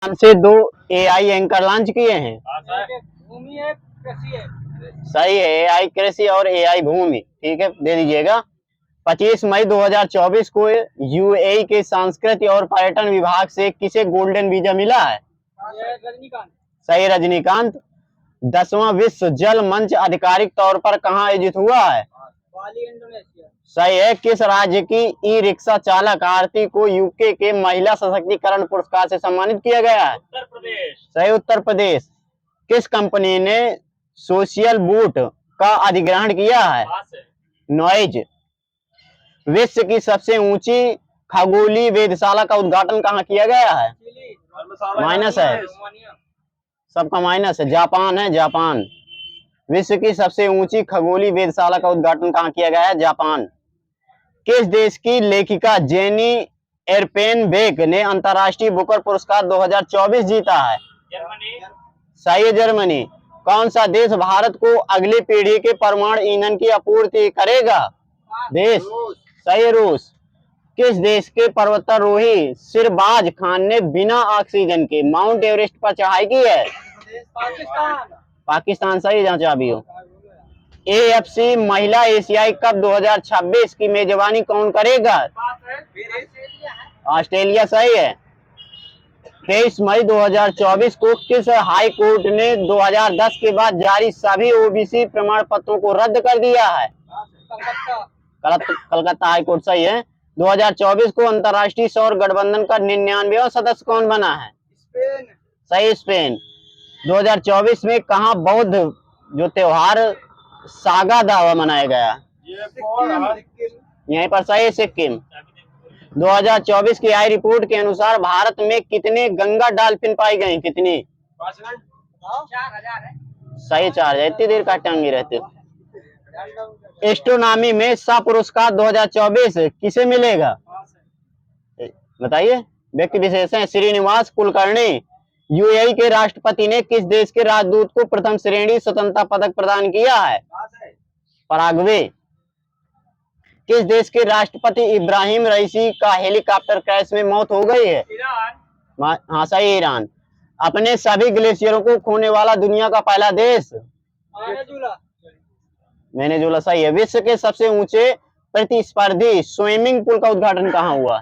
नाम से दो एआई एंकर लॉन्च किए हैं। भूमि है, कृषि है। सही है, एआई कृषि और एआई भूमि। ठीक है, दे दीजिएगा। 25 मई 2024 को यूएई के संस्कृति और पर्यटन विभाग से किसे गोल्डन वीजा मिला है? रजनीकांत। सही, रजनीकांत। 10वां विश्व जल मंच आधिकारिक तौर पर कहाँ आयोजित हुआ है? बाली, इंडोनेशिया। सही है। किस राज्य की ई रिक्शा चालक आरती को यूके के महिला सशक्तिकरण पुरस्कार से सम्मानित किया गया है? उत्तर प्रदेश। सही, उत्तर प्रदेश। किस कंपनी ने सोशल बूट का अधिग्रहण किया है? नॉइज। विश्व की सबसे ऊंची खगोलीय वेधशाला का उद्घाटन कहाँ किया गया है? माइनस है, सबका माइनस है। जापान है, जापान। विश्व की सबसे ऊंची खगोलीय वेधशाला का उद्घाटन कहाँ किया गया है? जापान। किस देश की लेखिका जेनी एर्पेनबेक ने अंतर्राष्ट्रीय बुकर पुरस्कार 2024 जीता है? जर्मनी। सही है, जर्मनी। कौन सा देश भारत को अगली पीढ़ी के परमाणु ईंधन की आपूर्ति करेगा? देश। सही है, रूस। किस देश के पर्वतारोही सिरबाज खान ने बिना ऑक्सीजन के माउंट एवरेस्ट पर चढ़ाई की है? पाकिस्तान। पाकिस्तान। सही, जहाँ चाबी हो। एएफसी महिला एशियाई कप 2026 की मेजबानी कौन करेगा? ऑस्ट्रेलिया। सही है। 23 मई 2024 को किस हाई कोर्ट ने 2010 के बाद जारी सभी ओबीसी प्रमाण पत्रों को रद्द कर दिया है? Calcutta high court. सही है। 2024 को अंतर्राष्ट्रीय सौर गठबंधन का 99वां सदस्य कौन बना है? स्पेन। सही, स्पेन। 2024 में कहाँ बौद्ध जो त्योहार सागा दावा मनाया गया? यहीं पर। सही, सिक्किम। 2024 की आई रिपोर्ट के अनुसार भारत में कितने गंगा डॉल्फिन पाई गई? कितनी? 4000 है। सही, 4 है। इतनी देर का टंगी रहते हो। एस्ट्रोनॉमी में सा पुरस्कार 2024 किसे मिलेगा? बताइए। व्यक्ति विशेष है, श्रीनिवास कुलकर्णी। यूएई के राष्ट्रपति ने किस देश के राजदूत को प्रथम श्रेणी स्वतंत्रता पदक प्रदान किया है? पराग्वे। किस देश के राष्ट्रपति इब्राहिम रईसी का हेलीकॉप्टर क्रैश में मौत हो गई है? ईरान। हाँ, सही, ईरान। अपने सभी ग्लेशियरों को खोने वाला दुनिया का पहला देश? वेनेजुला। सही है। विश्व के सबसे ऊंचे प्रतिस्पर्धी स्विमिंग पूल का उद्घाटन कहाँ हुआ?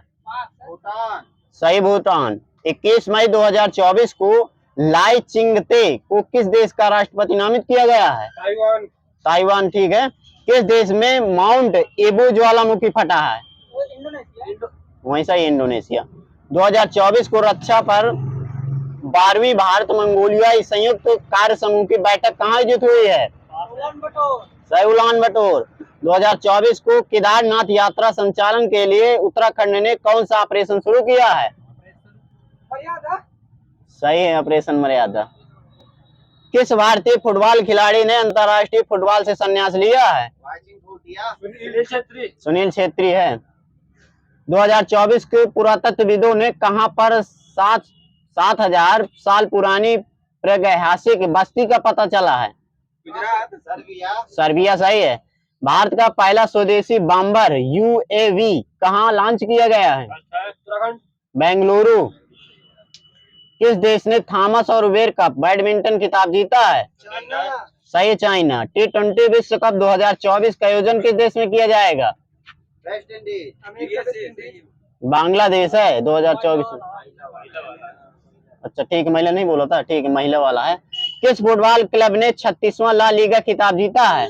भूटान। सही, भूटान। 21 मई 2024 को लाई चिंगते को किस देश का राष्ट्रपति नामित किया गया है? ताइवान। ताइवान। ठीक है। किस देश में माउंट एबू ज्वालामुखी फटा है? इंडोनेशिया। वहीं सही, इंडोनेशिया। 2024 को रक्षा पर 12वीं भारत मंगोलिया संयुक्त कार्य समूह की बैठक कहाँ आयोजित हुई है? सही, उलान बटोर। 2024 को केदारनाथ यात्रा संचालन के लिए उत्तराखंड ने कौन सा ऑपरेशन शुरू किया है? सही है, ऑपरेशन मर्यादा। किस भारतीय फुटबॉल खिलाड़ी ने अंतर्राष्ट्रीय फुटबॉल से संन्यास लिया है? सुनील छेत्री है। 2024 के पुरातत्वविदों ने कहां पर 7,000 साल पुरानी प्रागैतिहासिक बस्ती का पता चला है? गुजरात। सर्बिया। सही है। भारत का पहला स्वदेशी बॉम्बर यूएवी कहां लॉन्च किया गया है? उत्तराखंड। बेंगलुरु। किस देश ने थॉमस और वेयर कप बैडमिंटन खिताब जीता है? सही, चाइना। T20 विश्व कप 2024 का आयोजन किस देश में किया जाएगा? West Indies. बांग्लादेश है 2024 में। अच्छा, ठीक, महिला नहीं बोला था। ठीक है, महिला वाला है। किस फुटबॉल क्लब ने 36वां ला लीगा खिताब जीता है?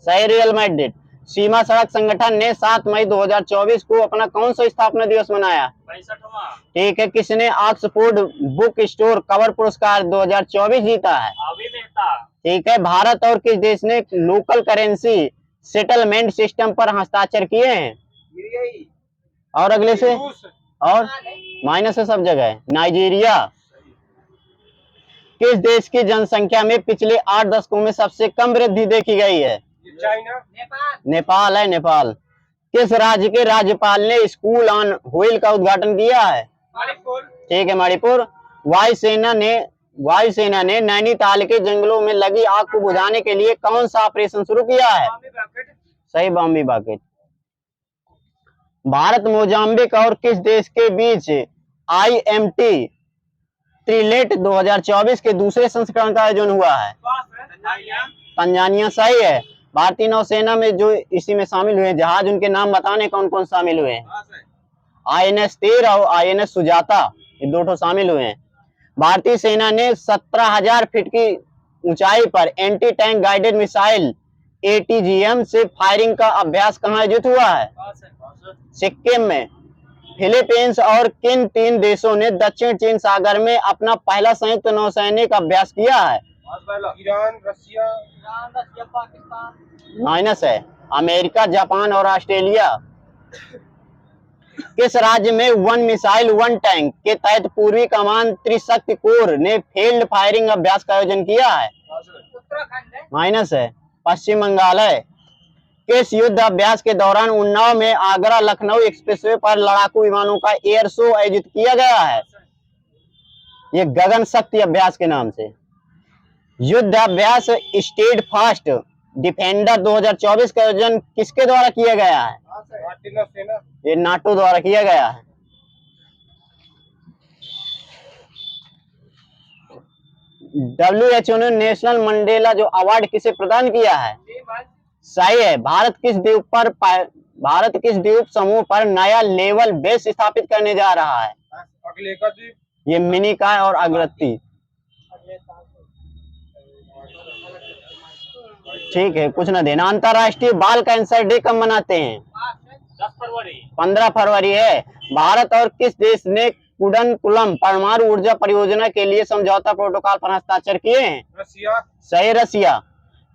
सही, रियल मैड्रिड। सीमा सड़क संगठन ने 7 मई 2024 को अपना कौन सा स्थापना दिवस मनाया? 65वां। ठीक है। किसने ऑक्सफोर्ड बुक स्टोर कवर पुरस्कार 2024 जीता है? ठीक है। भारत और किस देश ने लोकल करेंसी सेटलमेंट सिस्टम पर हस्ताक्षर किए हैं? और अगले से और माइनस है, सब जगह है। नाइजीरिया। किस देश की जनसंख्या में पिछले 8 दशकों में सबसे कम वृद्धि देखी गई है? चाइना। नेपाल है, नेपाल। किस राज्य के राज्यपाल ने स्कूल ऑन व्हील का उद्घाटन किया है? मणिपुर। ठीक है, मणिपुर। वायुसेना ने नैनीताल के जंगलों में लगी आग को बुझाने के लिए कौन सा ऑपरेशन शुरू किया है? सही, बॉम्बे बकेट। भारत मोजाम्बिक और किस देश के बीच IMT ट्रिलेट 2024 के दूसरे संस्करण का आयोजन हुआ है? तंजानिया सही है। भारतीय नौसेना में जो इसी में शामिल हुए जहाज, उनके नाम बताने कौन कौन शामिल हुए हैं? INS तीर और INS सुजाता, ये दो ठो शामिल हुए हैं। भारतीय सेना ने 17,000 फीट की ऊंचाई पर anti tank guided missile ATGM से फायरिंग का अभ्यास कहाँ आयोजित हुआ है? सिक्किम में। फिलीपींस और किन 3 देशों ने दक्षिण चीन सागर में अपना पहला संयुक्त नौसैनिक अभ्यास किया है? ईरान, रसिया, पाकिस्तान। माइनस है। अमेरिका, जापान और ऑस्ट्रेलिया। किस राज्य में वन मिसाइल वन टैंक के तहत पूर्वी कमान त्रिशक्ति कोर ने फील्ड फायरिंग अभ्यास का आयोजन किया है? उत्तराखंड है। माइनस है। पश्चिम बंगाल है। किस युद्ध अभ्यास के दौरान उन्नाव में आगरा लखनऊ एक्सप्रेसवे पर लड़ाकू विमानों का एयर शो आयोजित किया गया है? ये गगन शक्ति अभ्यास के नाम से। युद्ध अभ्यास स्टेड फास्ट डिफेंडर 2024 का आयोजन किसके द्वारा किया गया है? भारतीय नौसेना, ये नाटो द्वारा किया गया है। WHO ने नेशनल मंडेला जो अवार्ड किसे प्रदान किया है? सही है। भारत किस द्वीप समूह पर नया लेवल बेस स्थापित करने जा रहा है? अगले का द्वीप, ये मिनिकॉय और अगरत्ती। ठीक है, कुछ ना देना। अंतरराष्ट्रीय बाल कैंसर डे कब मनाते हैं? 10 फरवरी। 15 फरवरी है। भारत और किस देश ने कुडनकुलम परमाणु ऊर्जा परियोजना के लिए समझौता प्रोटोकॉल पर हस्ताक्षर किए हैं? रसिया, सही, रसिया।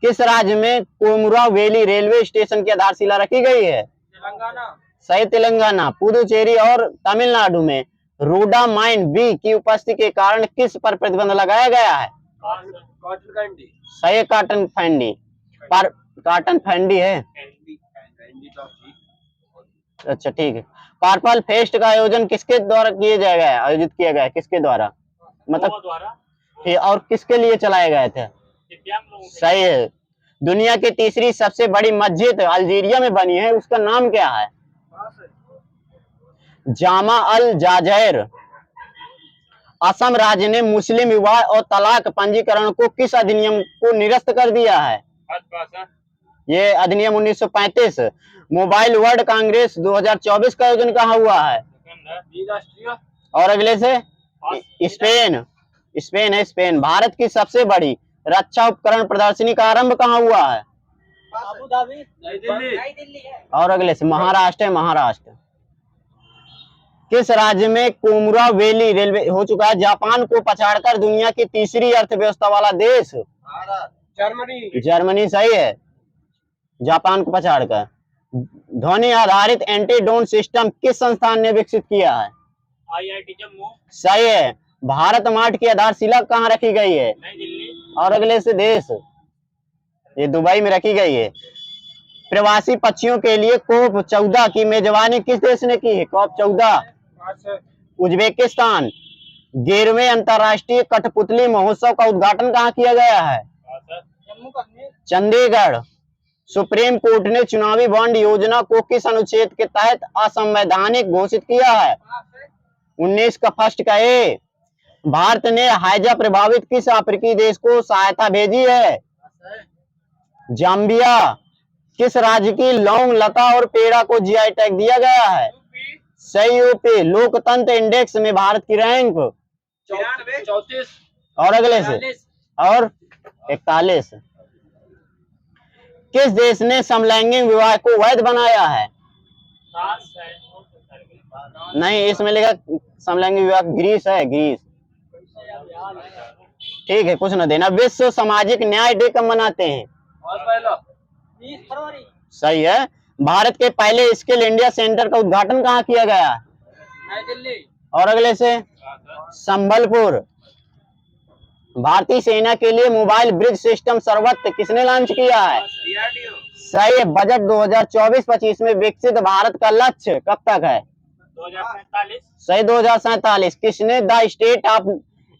किस राज्य में कोमुरा वैली रेलवे स्टेशन की आधारशिला रखी गई है? तेलंगाना, सही, तेलंगाना। पुदुचेरी और तमिलनाडु में रोडामाइन बी की उपस्थिति के कारण किस पर प्रतिबंध लगाया गया है? कॉटन कैंडी, सही, काटन फैंडी पर। काटन फैंडी है। अच्छा, ठीक है। पर्पल फेस्ट का आयोजन किसके द्वारा आयोजित किया गया है? किसके द्वारा, मतलब द्वारा और किसके लिए चलाए गए थे? दिव्यांग लोगों के सही है। दुनिया की तीसरी सबसे बड़ी मस्जिद अल्जीरिया में बनी है, उसका नाम क्या है? जामा अल जाजैर। असम राज्य ने मुस्लिम विवाह और तलाक पंजीकरण को किस अधिनियम को निरस्त कर दिया है? भाषा ये अधिनियम 1935। मोबाइल वर्ल्ड कांग्रेस 2024 का आयोजन कहाँ हुआ है? राष्ट्रीय, और अगले से स्पेन। स्पेन है, स्पेन। भारत की सबसे बड़ी रक्षा उपकरण प्रदर्शनी का आरंभ कहाँ हुआ है? अबू धाबी, नई दिल्ली, नई दिल्ली है। और अगले से महाराष्ट्र है, महाराष्ट्र। किस राज्य में कोमुरा वैली रेलवे हो चुका है? जापान को पछाड़कर दुनिया की तीसरी अर्थव्यवस्था वाला देश? भारत, जर्मनी, जर्मनी सही है, जापान को पछाड़कर। ध्वनि आधारित एंटी ड्रोन सिस्टम किस संस्थान ने विकसित किया है? IIT जम्मू, सही है। भारत मार्ट की आधारशिला कहाँ रखी गई है? नई दिल्ली, और अगले से देश, ये दुबई में रखी गई है। प्रवासी पक्षियों के लिए COP 14 की मेजबानी किस देश ने की है? COP 14 Uzbekistan. 11वें अंतर्राष्ट्रीय कठपुतली महोत्सव का उद्घाटन कहाँ किया गया है? जम्मू कश्मीर, चंडीगढ़। सुप्रीम कोर्ट ने चुनावी बॉन्ड योजना को किस अनुच्छेद के तहत असंवैधानिक घोषित किया है? 19 का फर्स्ट का ए। भारत ने हैजा प्रभावित किस अफ्रीकी देश को सहायता भेजी है? जाम्बिया। किस राज्य की लौंग लता और पेड़ा को GI टैग दिया गया है? सही, यूपी। लोकतंत्र इंडेक्स में भारत की रैंक 34, और अगले से और 41। किस देश ने समलैंगिक विवाह को वैध बनाया है? फ्रांस है। नहीं, इसमें लिखा समलैंगिक विवाह ग्रीस है, ग्रीस। ठीक है, कुछ ना देना। विश्व सामाजिक न्याय डे कब मनाते हैं? और पहला 20 फरवरी, सही है। भारत के पहले स्किल इंडिया सेंटर का उद्घाटन कहाँ किया गया? नई दिल्ली, और अगले से संबलपुर। भारतीय सेना के लिए मोबाइल ब्रिज सिस्टम सर्वत्र किसने लॉन्च किया है? DRDO, सही है। बजट 2024-25 में विकसित भारत का लक्ष्य कब तक है? 2047, सही, 2047। किसने the state of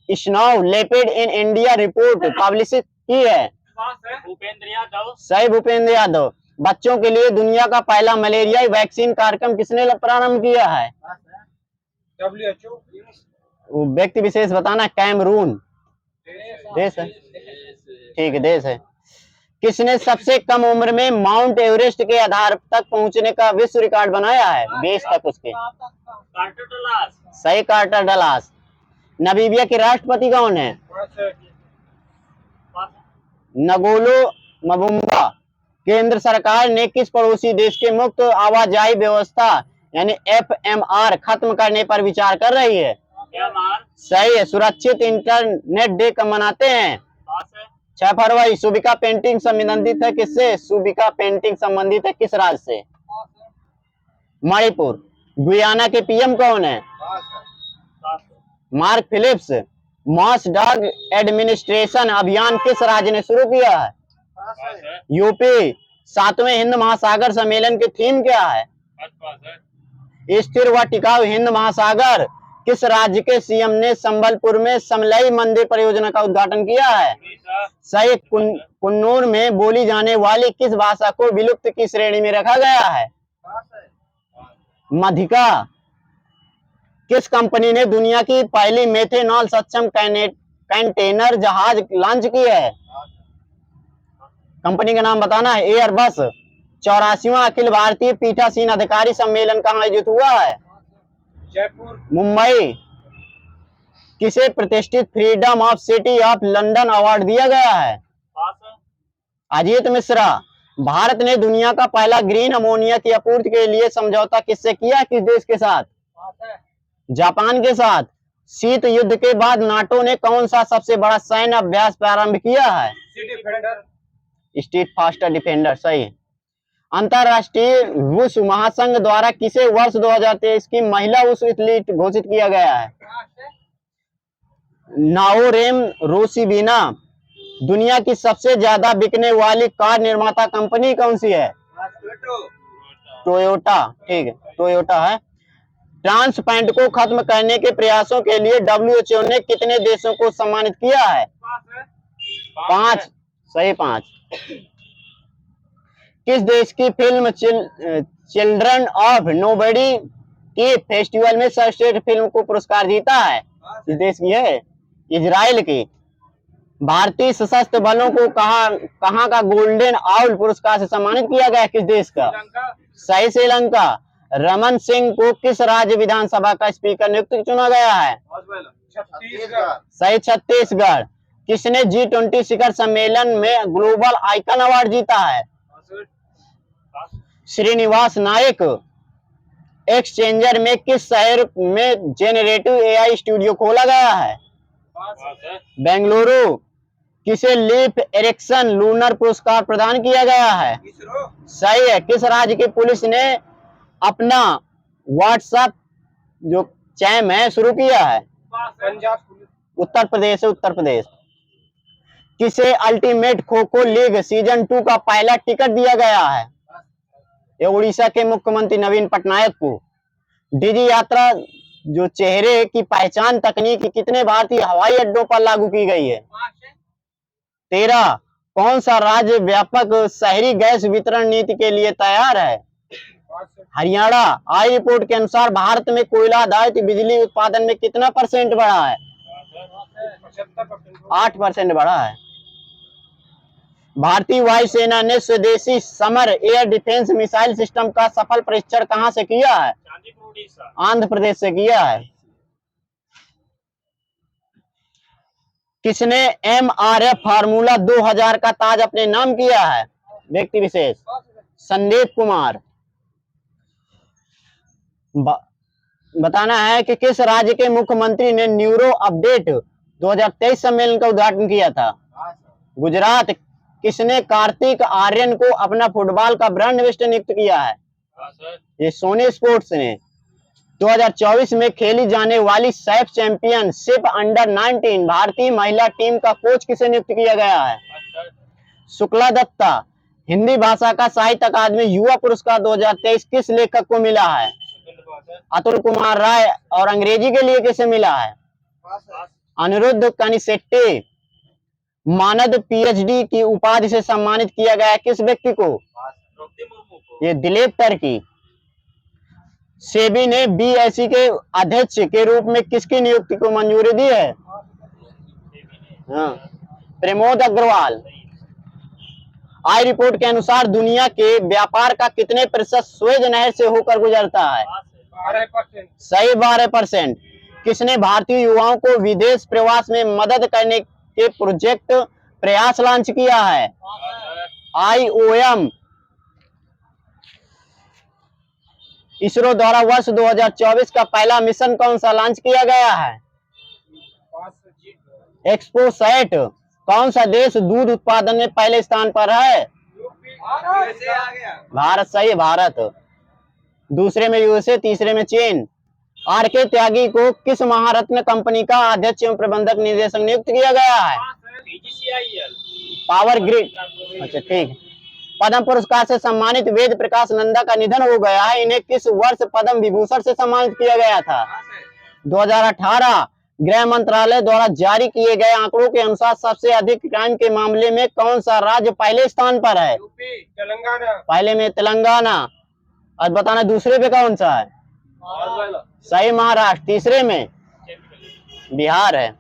snow leopard in India report publish की है? भूपेंद्र यादव, सही, भूपेंद्र यादव। बच्चों के लिए दुनिया का पहला मलेरिया वैक्सीन कार्यक्रम किसने प्रारंभ किया है? WHO वो व्यक्ति विशेष बताना। कैमरून देश है, ठीक है, देश है। किसने सबसे कम उम्र में माउंट एवरेस्ट के आधार तक पहुंचने का विश्व रिकॉर्ड बनाया है, बेस तक उसके? Carter Dallas. सही, कार्टर डलास। नामीबिया के राष्ट्रपति कौन है? नगोलो मबुम्बा। केंद्र सरकार ने किस पड़ोसी देश के मुक्त आवाजाही व्यवस्था यानी FMR खत्म करने पर विचार कर रही है? म्यांमार। सही है। सुरक्षित इंटरनेट डे कब मनाते हैं? 6 फरवरी। सुबिका पेंटिंग संबंधित है किससे? सुबिका पेंटिंग संबंधित है किस राज्य से? मणिपुर। गुयाना के PM कौन है? Mark Phillips. Mass dog administration अभियान किस राज्य ने शुरू किया है? यूपी। 7वें हिंद महासागर सम्मेलन की थीम क्या है? स्थिर व टिकाऊ हिंद महासागर। किस राज्य के CM ने संबलपुर में समलई मंदिर परियोजना का उद्घाटन किया है? सही। कुन्नूर में बोली जाने वाली किस भाषा को विलुप्त की श्रेणी में रखा गया है? मधिका। किस कंपनी ने दुनिया की पहली मेथेनॉल सक्षम कंटेनर जहाज लॉन्च की है? कंपनी का नाम बताना है। एयरबस। 84वां अखिल भारतीय पीठासीन अधिकारी सम्मेलन कहाँ आयोजित हुआ है? जयपुर। मुंबई। किसे प्रतिष्ठित freedom of city of London award दिया गया है? अजीत मिश्रा। भारत ने दुनिया का पहला ग्रीन अमोनिया की आपूर्ति के लिए समझौता किससे किया, किस देश के साथ? जापान के साथ। शीत युद्ध के बाद नाटो ने कौन सा सबसे बड़ा सैन्य अभ्यास प्रारंभ किया है? Street faster defender. सही। अंतरराष्ट्रीय वुशु महासंघ द्वारा किसे वर्ष 2023 की महिला वुशु एथलीट घोषित किया गया है? नाओरेम रोसिबिना। दुनिया की सबसे ज्यादा बिकने वाली कार निर्माता कंपनी कौन सी है? टोयोटा। ठीक है, टोयोटा है। ट्रांसप्लांट को खत्म करने के प्रयासों के लिए WHO ने कितने देशों को सम्मानित किया है? 5। सही, 5। किस देश की फिल्म चिल्ड्रन ऑफ नोबडी की फेस्टिवल में सर्वश्रेष्ठ फिल्म को पुरस्कार जीता है? इस देश की है, इजराइल की। भारतीय सशस्त्र बलों को कहाँ का गोल्डन आउल पुरस्कार से सम्मानित किया गया, किस देश का? सही, श्रीलंका। रमन सिंह को किस राज्य विधानसभा का स्पीकर नियुक्त चुना गया है? सही, छत्तीसगढ़। किसने G20 शिखर सम्मेलन में ग्लोबल आइकन अवार्ड जीता है? श्रीनिवास नायक। एक्सचेंजर में किस शहर में जेनरेटिव AI स्टूडियो खोला गया है? बेंगलुरु। किसे लीफ एरिक्सन लूनर पुरस्कार प्रदान किया गया है? सही है। किस राज्य की पुलिस ने अपना व्हाट्सएप जो चैम है शुरू किया है? उत्तर प्रदेश है, उत्तर प्रदेश। किसे ultimate kho kho league season 2 का पहला टिकट दिया गया है? ये उड़ीसा के मुख्यमंत्री नवीन पटनायक को। डिजी यात्रा जो चेहरे की पहचान तकनीक कितने भारतीय हवाई अड्डों पर लागू की गई है? 13। कौन सा राज्य व्यापक शहरी गैस वितरण नीति के लिए तैयार है? हरियाणा। आई रिपोर्ट के अनुसार भारत में कोयला आधारित बिजली उत्पादन में कितना % बढ़ा है? 8% बढ़ा है। भारतीय वायुसेना ने स्वदेशी summer air defence missile system का सफल परीक्षण कहां से किया है? आंध्र प्रदेश से किया है। किसने MRF फार्मूला 2000 का ताज अपने नाम किया है? व्यक्ति विशेष। संदीप कुमार। बताना है कि किस राज्य के मुख्यमंत्री ने न्यूरो अपडेट 2023 सम्मेलन का उद्घाटन किया था? गुजरात। किसने कार्तिक आर्यन को अपना फुटबॉल का ब्रांड एम्बेसडर नियुक्त किया है? ये सोनी स्पोर्ट्स ने। 2024 में खेली जाने वाली सैफ चैंपियनशिप अंडर-19 भारतीय महिला टीम का कोच किसे नियुक्त किया गया है? शुक्ला दत्ता। हिंदी भाषा का साहित्य अकादमी युवा पुरस्कार 2023 किस लेखक को मिला है? अतुल कुमार राय। और अंग्रेजी के लिए किसे मिला है? अनिरुद्ध कनिसेट्टी। मानद PhD की उपाधि से सम्मानित किया गया किस व्यक्ति को? ये दिलीप तर्की। सेबी ने बीएसई के अध्यक्ष के रूप में किसकी नियुक्ति को मंजूरी दी है? हाँ, प्रमोद अग्रवाल। आई रिपोर्ट के अनुसार दुनिया के व्यापार का कितने प्रतिशत सुएज नहर से होकर गुजरता है? 12%। सही 12%। किसने भारतीय युवाओं को विदेश प्रवास में मदद करने के प्रोजेक्ट प्रयास लॉन्च किया है? IOM। इसरो द्वारा वर्ष 2024 का पहला मिशन कौन सा लॉन्च किया गया है? एक्सपोसैट। कौन सा देश दूध उत्पादन में पहले स्थान पर है? भारत। सही, भारत। दूसरे में यूएसए, तीसरे में चीन। आर.के. त्यागी को किस महारत्न कंपनी का अध्यक्ष एवं प्रबंधक निदेशक नियुक्त किया गया है? PGCIL। Power grid. अच्छा, ठीक। पद्म पुरस्कार से सम्मानित वेद प्रकाश नंदा का निधन हो गया है। इन्हें किस वर्ष पद्म विभूषण से सम्मानित किया गया था? 2018। गृह मंत्रालय द्वारा जारी किए गए आंकड़ों के अनुसार सबसे अधिक क्राइम के मामले में कौन सा राज्य पहले स्थान पर है? तेलंगाना। पहले में तेलंगाना। और बताना दूसरे पे कौन सा है? सही, महाराष्ट्र। तीसरे में बिहार है।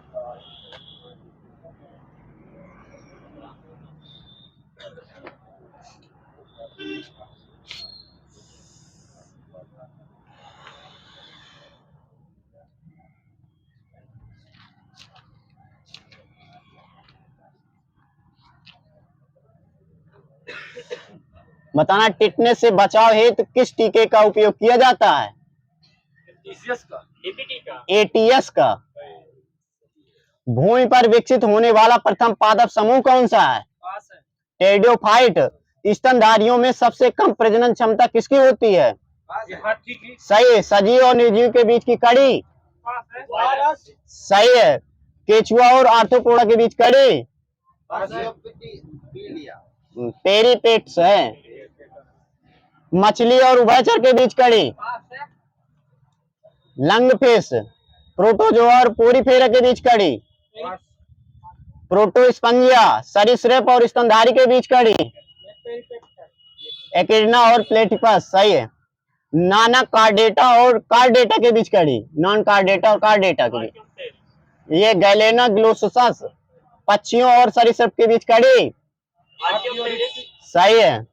बताना टिटनेस से बचाव हेतु किस टीके का उपयोग किया जाता है? TCS का। DPT का। ATS का। भूमि पर विकसित होने वाला प्रथम पादप समूह कौन सा है? टेरिडोफाइट। स्तनधारियों में सबसे कम प्रजनन क्षमता किसकी होती है? सही। सजीव और निर्जीव के बीच की कड़ी। सही है। केचुआ और आर्थ्रोपोडा के बीच कड़ी पेरिपेट्स है। मछली और उभयचर के बीच कड़ी लंगफिश। प्रोटोजोआ और पोरीफेरा के बीच कड़ी प्रोटोस्पंजिया। सरीसृप और स्तनधारी के बीच कड़ी एकिडना और प्लेटिपस। सही है। नाना कार्डेटा और कार्डेटा के बीच कड़ी नॉन कार्डेटा और कार्डेटा के बीच। ये गैलेना ग्लोसस। पक्षियों और सरीसृप के बीच कड़ी। सही है।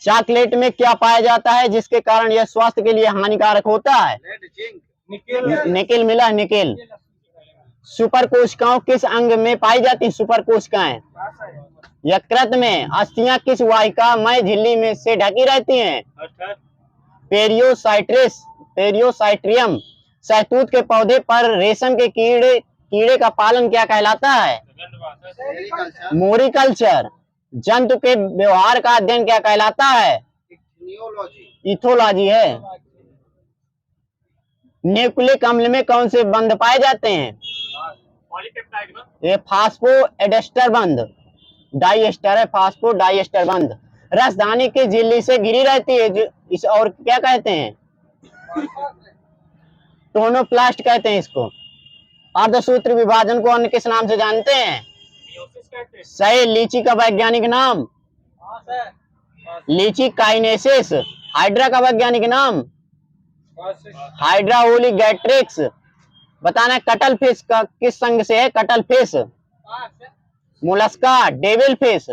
चॉकलेट में क्या पाया जाता है जिसके कारण यह स्वास्थ्य के लिए हानिकारक होता है? निकेल मिला है, निकेल। सुपर कोशिकाओं किस अंग में पाई जाती है? सुपर कोशिकाएं यकृत में। अस्थियां किस वाहिकामय झिल्ली में से ढकी रहती हैं? पेरियोसाइट्रियम। शहतूत के पौधे पर रेशम के कीड़े का पालन क्या कहलाता है? मोरिकल्चर। जंतु के व्यवहार का अध्ययन क्या कहलाता है? इथोलॉजी है। न्यूक्लिक अम्ल में कौन से बंध पाए जाते हैं? ये फास्फोएस्टर बंध। डाइएस्टर है, फास्फो डाइएस्टर बंध। राजधानी की झिल्ली से घिरी रहती है जो इस और क्या कहते हैं? टोनोप्लास्ट कहते हैं इसको। अर्धसूत्र विभाजन को अन्य किस नाम से जानते हैं? सही। लीची का वैज्ञानिक नाम? लीची काइनेसिस। हाइड्रा का वैज्ञानिक नाम? हाइड्रा ओलिगैट्रिक्स। बताना कटल फिश का किस संघ से है? Cuttle fish. Mollusca. Devil fish.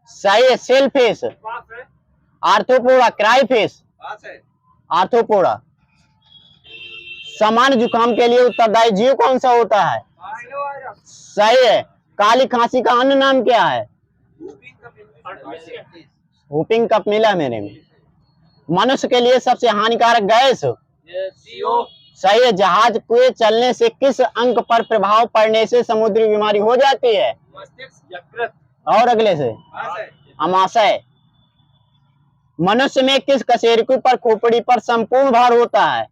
सही है। Sailfish. Arthropoda. Crayfish. Arthropoda. सामान्य जुकाम के लिए उत्तरदायी जीव कौन सा होता है? सही है। काली खांसी का अन्य नाम क्या है? व्हूपिंग कफ मिला मेरे में। मनुष्य के लिए सबसे हानिकारक गैस? सही है। जहाज के चलने से किस अंग पर प्रभाव पड़ने से समुद्री बीमारी हो जाती है? और अगले से अमाशय। मनुष्य में किस कशेरुकी पर खोपड़ी पर संपूर्ण भार होता है?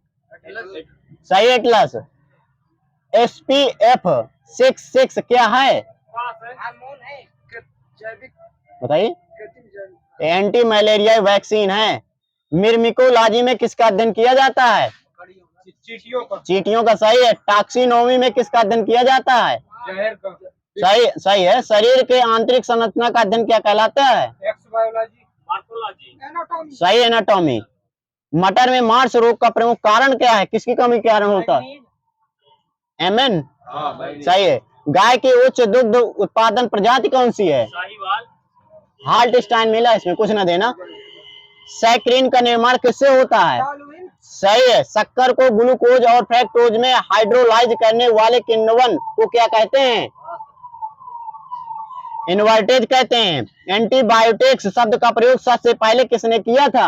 सही। एटलस। SPF 66 क्या है? बताइए। एंटी मलेरिया वैक्सीन है। मिर्मिकोलॉजी में किसका अध्ययन किया जाता है? चींटियों का। सही है। टॉक्सिनोमी में किसका अध्ययन किया जाता है? सही है। शरीर के आंतरिक संरचना का अध्ययन क्या कहलाता है? बायोलॉजी, मार्कोलॉजी, एनाटॉमी, सही एनाटॉमी। मटर में मार्स रोग का प्रमुख कारण क्या है, किसकी कमी के कारण होता है? एमएन, सही है। गाय की उच्च दुग्ध उत्पादन प्रजाति कौन सी है? साहिवाल, हाल्टस्टाइन मिला, इसमें कुछ ना देना। सैकरीन का निर्माण किससे होता है? टालुइन, सही है। शक्कर को ग्लूकोज और फ्रक्टोज में हाइड्रोलाइज करने वाले किण्वन को क्या कहते हैं? इन्वर्टेज कहते हैं। एंटीबायोटिक्स शब्द का प्रयोग सबसे पहले किसने किया था?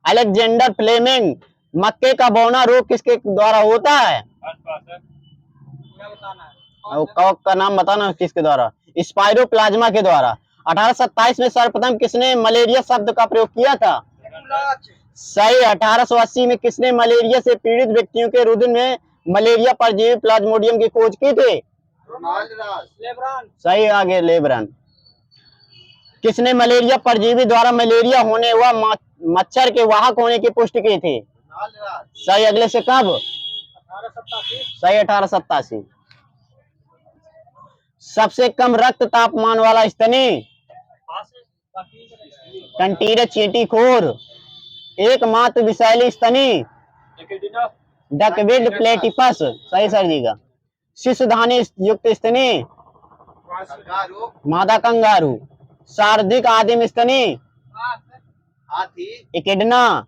Alexander Fleming. मक्के का बौना रोग किसके द्वारा होता है? आसपास है, क्या बताना है? और कवक का नाम बताना, किसके द्वारा? स्पाइरोप्लाज्मा के द्वारा। 1827 में सर्वप्रथम किसने मलेरिया शब्द का प्रयोग किया था? निकोलाच, सही। 1880 में किसने मलेरिया से पीड़ित व्यक्तियों के रुधिर में मलेरिया परजीवी प्लाज्मोडियम की खोज की थी? रोनाल्ड रास, लेब्रान, सही। आगे लेब्रन। किसने मलेरिया परजीवी द्वारा मलेरिया होने व मच्छर के वाहक होने की पुष्टि की थी? रोनाल्ड रास, सही। अगले से कब? 1887, सही। 1887। सबसे कम रक्त तापमान वाला स्तनी? पास है, कंटीर चींटीखोर। एकमात्र विषैली स्तनी? एकेडिना, डकविड प्लेटिपस। सही सर जी का। शिशुधानी युक्त स्तनी? कंगारू, मादा कंगारू। सर्वाधिक आदिम स्तनी? हाथी, इकिडना।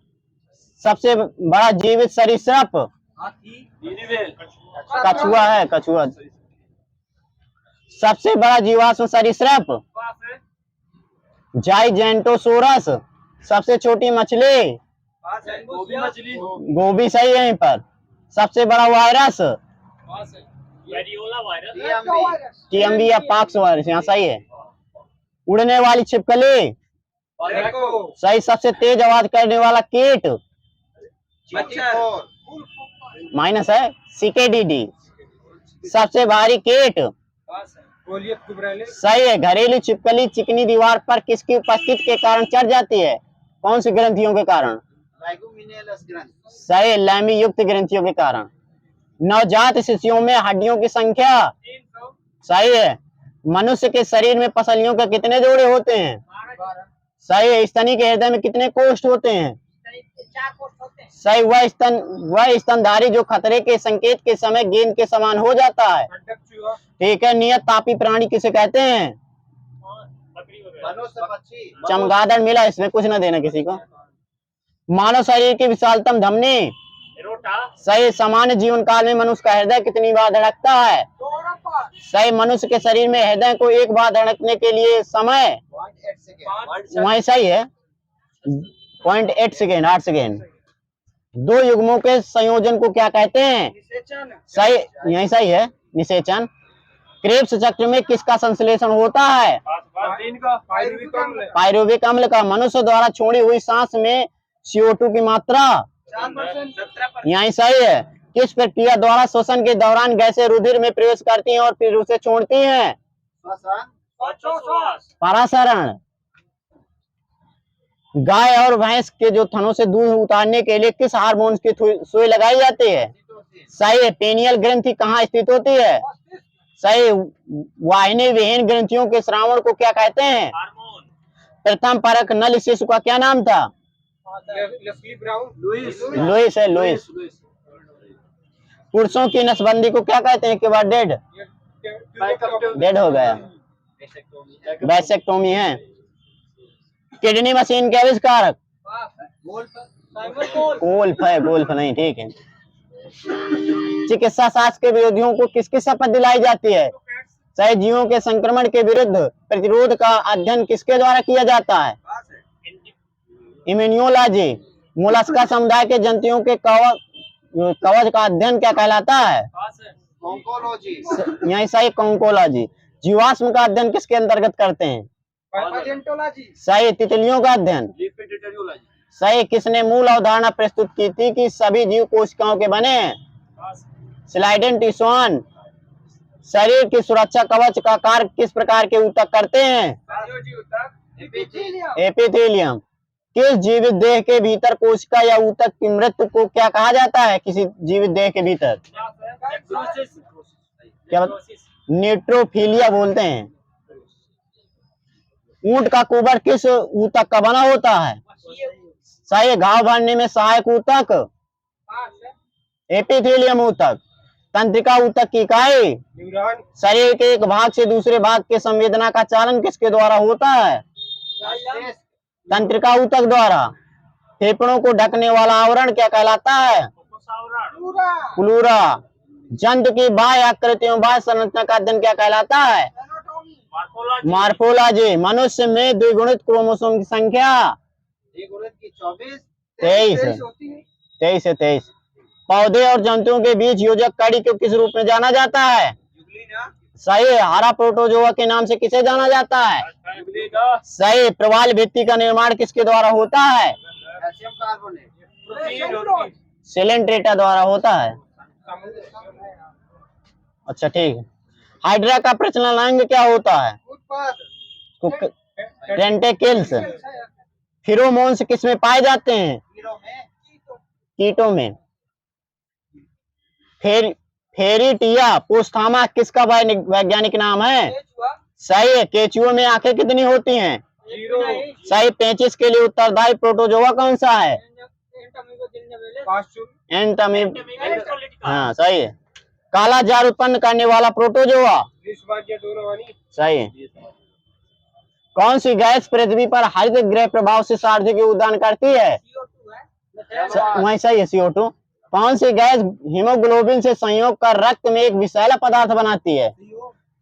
सबसे बड़ा जीवित सरीसृप? हाथी, नीनिवेल, कछुआ है, कछुआ। सबसे बड़ा जीवाश्म सरीसृप? पास है, जाइजेंटोसोरस। सबसे छोटी मछली? पास है, गोभी मछली, गोभी। सही है। यहीं पर। सबसे बड़ा वायरस? पास है, वेरियोला वायरस, टीएमवी, टीएमवी या पॉक्स वायरस। यहाँ सही है। उड़ने वाली छिपकली? गेको, सही। सबसे तेज आवाज करने वाला कीट? मच्छर, माइनस है। सिकेडीडी। सबसे भारी कीट? पास है, गोलियत कुबरेले, सही है। घरेलू छिपकली चिकनी दीवार पर किसकी उपस्थिति के कारण चढ़ जाती है? कौन सी ग्रंथियों के कारण? लाइगोमिनेलस ग्रंथि, सही है। लैमी युक्त ग्रंथियों के कारण। नवजात शिशुओं में हड्डियों की संख्या? 300, सही है। मनुष्य के शरीर में पसलियों के कितने जोड़े होते हैं? 12, सही है। स्तनी के हृदय में कितने कोष्ठ होते हैं? 4 कोष्ठ होते हैं, सही। वह स्तनधारी जो खतरे के संकेत के समय गेंद के समान हो जाता है। खंडक चूहा, ठीक है। नियत तापी प्राणी किसे कहते हैं? बकरी वगैरह, मनुष्य पक्षी, चमगादड़ मिला, इसमें कुछ ना देना किसी को। मानव शरीर की विशालतम धमनी? एरोटा, सही। सामान्य जीवन काल में मनुष्य का हृदय कितनी बार धड़कता है? 2 बार, सही। मनुष्य के शरीर में हृदय को एक बार धड़कने के लिए समय? 0.8 सेकेंड, वही सही है। 0.8 सेकेंड, 8 सेकेंड। दो युग्मों के संयोजन को क्या कहते हैं? निषेचन, सही। यही सही है। निषेचन। क्रेब्स चक्र में किसका संश्लेषण होता है? दिन का, पायरुविक अम्ल, पायरुविक अम्ल का। मनुष्य द्वारा छोड़ी हुई सांस में CO2 की मात्रा? 4%, 17%, यही सही है। किस प्रक्रिया द्वारा श्वसन के दौरान गैसें रुधिर में प्रवेश करती हैं और फिर उसे छोड़ती हैं? श्वसन, श्वासोच्छ्वास, परासरण। गाय और भैंस के जो थनों से दूध उतारने के लिए किस हार्मोन की सुई लगाई जाती है? सही है। पेनियल ग्रंथि कहाँ स्थित होती है? सही। वाहिनी विहीन ग्रंथियों के श्रावण को क्या कहते हैं? हार्मोन, प्रथम परख नल शिशु का क्या नाम था? लेस्ली ब्राउन, लुइस, लुइस है। लुइस। पुरुषों की नसबंदी को क्या कहते हैं? के बाद डेड डेड हो गया। वैसेक्टोमी है। किडनी मशीन के आविष्कारक? गोल्फ है। गोल्फ नहीं। ठीक है। चिकित्सा शास्त्र के विरोधियों को किसकी शपथ दिलाई जाती है? सही। जीवों के संक्रमण के विरुद्ध प्रतिरोध का अध्ययन किसके द्वारा किया जाता है? इम्यूनोलॉजी। मोलस्का समुदाय के जंतुओं के कवच का अध्ययन क्या कहलाता है? पास है, ऑन्कोलॉजी, यही सही। कॉन्कोलॉजी। जीवाश्म का अध्ययन किसके अंतर्गत करते हैं? पैलेंटोलॉजी, सही। तितलियों का अध्ययन? लिपिडेटरियोलॉजी, सही। किसने मूल अवधारणा प्रस्तुत की थी कि सभी जीव कोशिकाओं के बने हैं? पास, स्लाइडेन टिस्वान। शरीर की सुरक्षा कवच का कार्य किस प्रकार के ऊतक करते हैं? Epithelium, epithelium. किस जीवित देह के भीतर कोशिका या ऊतक की मृत्यु को क्या कहा जाता है? किसी जीवित देह के भीतर नेक्रोसिस, क्या? न्यूट्रोफिलिया बोलते हैं। ऊंट का कुबर किस ऊतक का बना होता है? सही है। घाव भरने में सहायक ऊतक एपिथेलियम ऊतक। तंत्रिका ऊतक की इकाई न्यूरॉन। शरीर के एक भाग से दूसरे भाग के संवेदना का चालन किसके द्वारा होता है? मस्तिष्क। तंत्रिका ऊतक द्वारा। फेफड़ों को ढकने वाला आवरण क्या कहलाता है? पूरा। प्लूरा। जंतु की बाह्य आकृतियों बाह्य संरचना का अध्ययन क्या कहलाता है? एनाटॉमी। मॉर्फोलॉजी। मनुष्य में द्विगुणित क्रोमोसोम की संख्या द्विगुणित की 24। 23 होती है। 23 है 23। पौधे और जंतुओं के बीच योजक कड़ी को किस रूप में जाना जाता है? यूग्लिना। सही है। हरा प्रोटोजोआ के नाम से किसे जाना जाता है? यूग्लिना। सही। प्रवाल भित्ति का निर्माण किसके द्वारा होता है? Calcium carbonate. प्रोटीन। सिलेंट्रेटा द्वारा होता है। अच्छा ठीक है। हाइड्रा का प्रचलन अंग क्या होता है? उत्पाद। टेंटेकल्स। फिरोमोन्स किस में पाए जाते हैं? कीड़ों में। कीटों में। फेरिटिया पोस्थामा किसका वैज्ञानिक नाम है? सही है। केचुओं में आंखें कितनी होती हैं? 0। सही। पेचिस के लिए उत्तरदायी प्रोटोजोआ कौन सा है? एंटमीब। हाँ सही है। काला जार उत्पन्न करने वाला प्रोटोजोआ। सही है। कौन सी गैस पृथ्वी पर हरित गृह प्रभाव से सार्वधिक योगदान करती है? वही सही है। CO2। कौन सी गैस हीमोग्लोबिन से संयोग कर रक्त में एक विषैला पदार्थ बनाती है?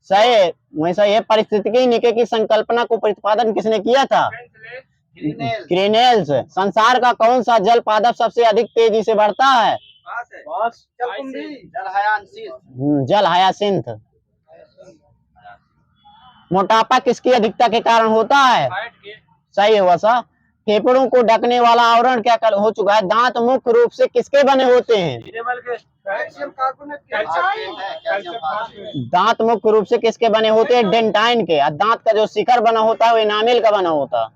सही है। वही सही है। पारिस्थितिकी निके की संकल्पना को प्रतिपादन किसने किया था? ग्रीनेल्स। संसार का कौन सा जल पादप सबसे अधिक तेजी से बढ़ता है? जल हयासिंथ। मोटापा किसकी अधिकता के कारण होता है? सही है वसा। फेफड़ों को ढकने वाला आवरण क्या हो चुका है? दांत मुख्य रूप से किसके बने होते हैं? Calcium carbonate. दांत मुख्य रूप से किसके बने होते हैं? डेंटाइन के। और दांत का जो शिखर बना होता है वो एनामेल का बना होता है।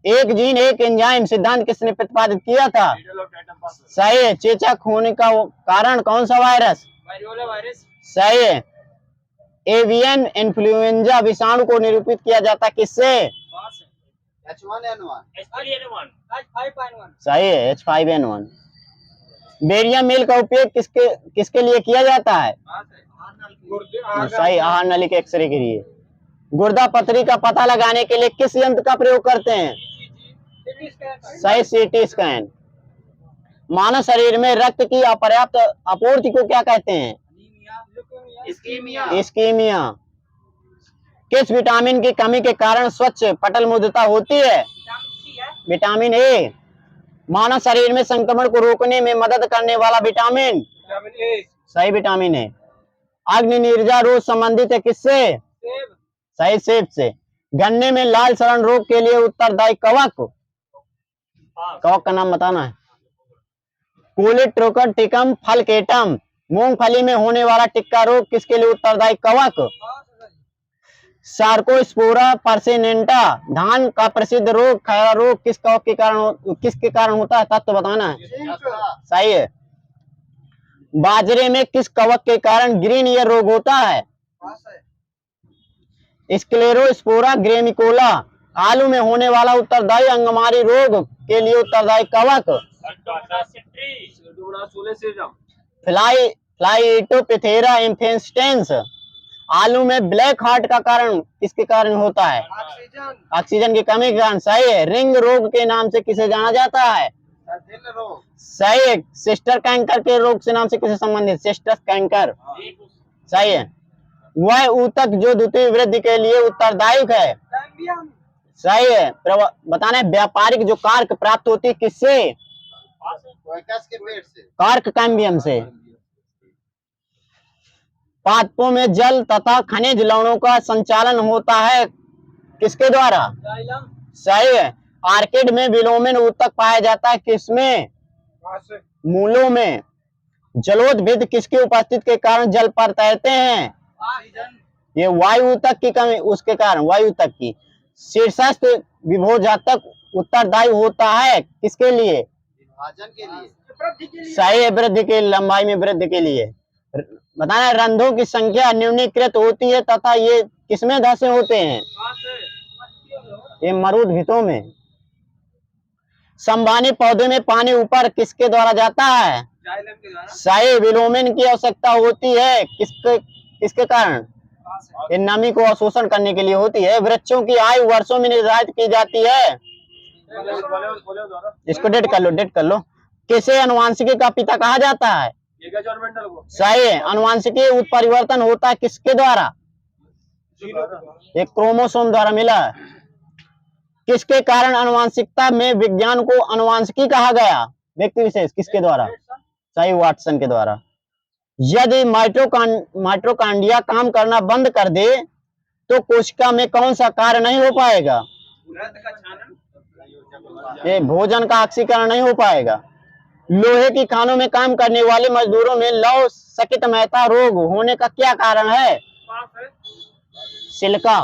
एक जीन एक एंजाइम सिद्धांत किसने प्रतिपादित किया था? सही है। चेचक होने का कारण कौन सा वायरस? सही है। एवियन इन्फ्लुएंजा विषाणु को निरूपित किया जाता किससे? H1N1। सही है। H5N1। बेरियम मिल का उपयोग किसके लिए किया जाता है? सही। आहार नली के एक्सरे के लिए। गुर्दा पथरी का पता लगाने के लिए किस यंत्र का प्रयोग करते हैं? सही। CT scan. मानव शरीर में रक्त की अपर्याप्त आपूर्ति को क्या कहते हैं? इस्कीमिया। किस विटामिन की कमी के कारण स्वच्छ पटल मुद्रता होती है? Vitamin A. मानव शरीर में संक्रमण को रोकने में मदद करने वाला विटामिन? सही। Vitamin A. अग्नि निर्जा रोग संबंधित है किससे? सही। सेब से। गन्ने में लाल सड़न रोग के लिए उत्तरदायी कवक? कवक का नाम बताना है। कोलेट्रोकटिकम फलकेटम। मूंगफली में होने वाला टिक्का रोग किसके लिए उत्तरदायी कवक? सार्कोस्पोरा पर्सिनेंटा। धान का प्रसिद्ध रोग खैरा रोग किसके कारण होता है? तत्व बताना है। सही है। बाजरे में किस कवक के कारण ग्रीन ईयर रोग होता है? स्क्लेरोस्पोरा ग्रेमिकोला। आलू में होने वाला उत्तरदायी अंगमारी रोग के लिए उत्तरदायी कवक? फ्लाइटोपिथेरा इन्फेस्टेंस। आलू में ब्लैक हार्ट का कारण किसके कारण होता है? ऑक्सीजन की कमी के कारण। सही है। रिंग रोग के नाम से किसे जाना जाता है? सही है। सिस्टर कैंकर के रोग से नाम से किसे संबंधित? Sister canker. सही है। वह ऊतक जो द्वितीय वृद्धि के लिए उत्तरदायी है? सही है। बताना है। व्यापारिक जो कार्क प्राप्त होती है किससे? कार्क कैम्बियम से। पादपों में जल तथा खनिज लवणों का संचालन होता है किसके द्वारा? सही है। आर्किड में विलोमन ऊतक पाया जाता है किसमें? मूलों में। जलोदभिद किसकी उपस्थिति के कारण जल पर तैरते हैं? ये वायु ऊतक की कमी उसके कारण वायु ऊतक की। शीर्षस्थ विभोजक उत्तरदायी होता है किसके लिए? विभाजन के लिए। सही है। वृद्धि के लंबाई में वृद्धि के लिए। बताना है। रंध्रों की संख्या न्यूनीकृत होती है तथा ये किसमें धसे होते हैं? ये मरुभूमियों में। संवहनी पौधे में पानी ऊपर किसके द्वारा जाता है? जाइलम के द्वारा। सही। विलोमन की आवश्यकता होती है किसके किसके कारण? ये नमी को अवशोषण करने के लिए होती है। वृक्षों की आयु वर्षों में निर्धारित की जाती है। बोले द्वारा इसको डेट कर लो। किसे अनुवांशिकी का पिता कहा जाता है? ये क्या जॉर्मेंटल को सही है। अनुवांशिकी उत्परिवर्तन होता है किसके द्वारा? एक क्रोमोसोम द्वारा मिला है। किसके कारण अनुवांशिकता में विज्ञान को अनुवांशिकी कहा गया? व्यक्ति विशेष किसके द्वारा? सही, वाटसन के द्वारा। यदि माइटोकॉन्ड्रिया काम करना बंद कर दे तो कोशिका में कौन सा कार्य नहीं हो पाएगा? रक्त का छानन। ये भोजन का ऑक्सीकरण नहीं हो पाएगा। लोहे की खानों में काम करने वाले मजदूरों में लौह सकित मेहता रोग होने का क्या कारण है? सिलिका।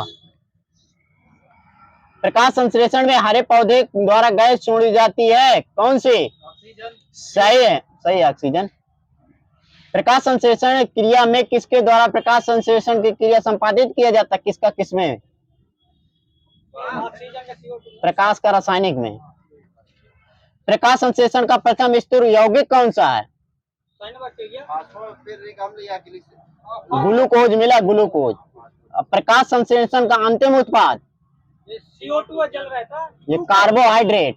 प्रकाश संश्लेषण में हरे पौधे द्वारा गैस छोड़ी जाती है, कौन सी? ऑक्सीजन। सही है, सही ऑक्सीजन। प्रकाश संश्लेषण क्रिया में किसके द्वारा प्रकाश संश्लेषण की क्रिया संपादित किया जाता है? किसका किसमें? ऑक्सीजन का CO2। प्रकाश का रासायनिक में। प्रकाश संश्लेषण का प्रथम स्तर यौगिक कौन सा है? फॉस्फोरिक अम्ल या ग्लिसरीन। ग्लूकोज मिला, ग्लूकोज। अब प्रकाश संश्लेषण का अंतिम उत्पाद? CO2 जल रहता है। ये कार्बोहाइड्रेट।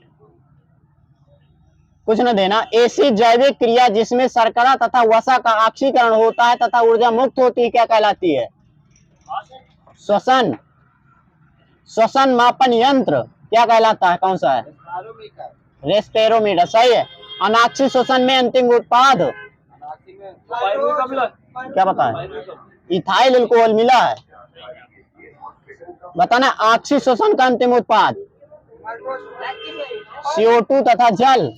कुछ न देना। ऐसी जैविक क्रिया जिसमें शर्करा तथा वसा का ऑक्सीकरण होता है तथा ऊर्जा मुक्त होती है क्या कहलाती है? श्वसन। श्वसन मापन यंत्र क्या कहलाता है? कौन सा है? बैरोमीटर। रेस्पेरोमीटर। सही है। अनाक्षी श्वसन में अंतिम उत्पाद अनाक्षी में पायरुवेट का मिला क्या बताएं? पायरुवेट का इथाइल अल्कोहल मिला है। बताना। आक्षी श्वसन का अंतिम उत्पाद CO2 तथा जल।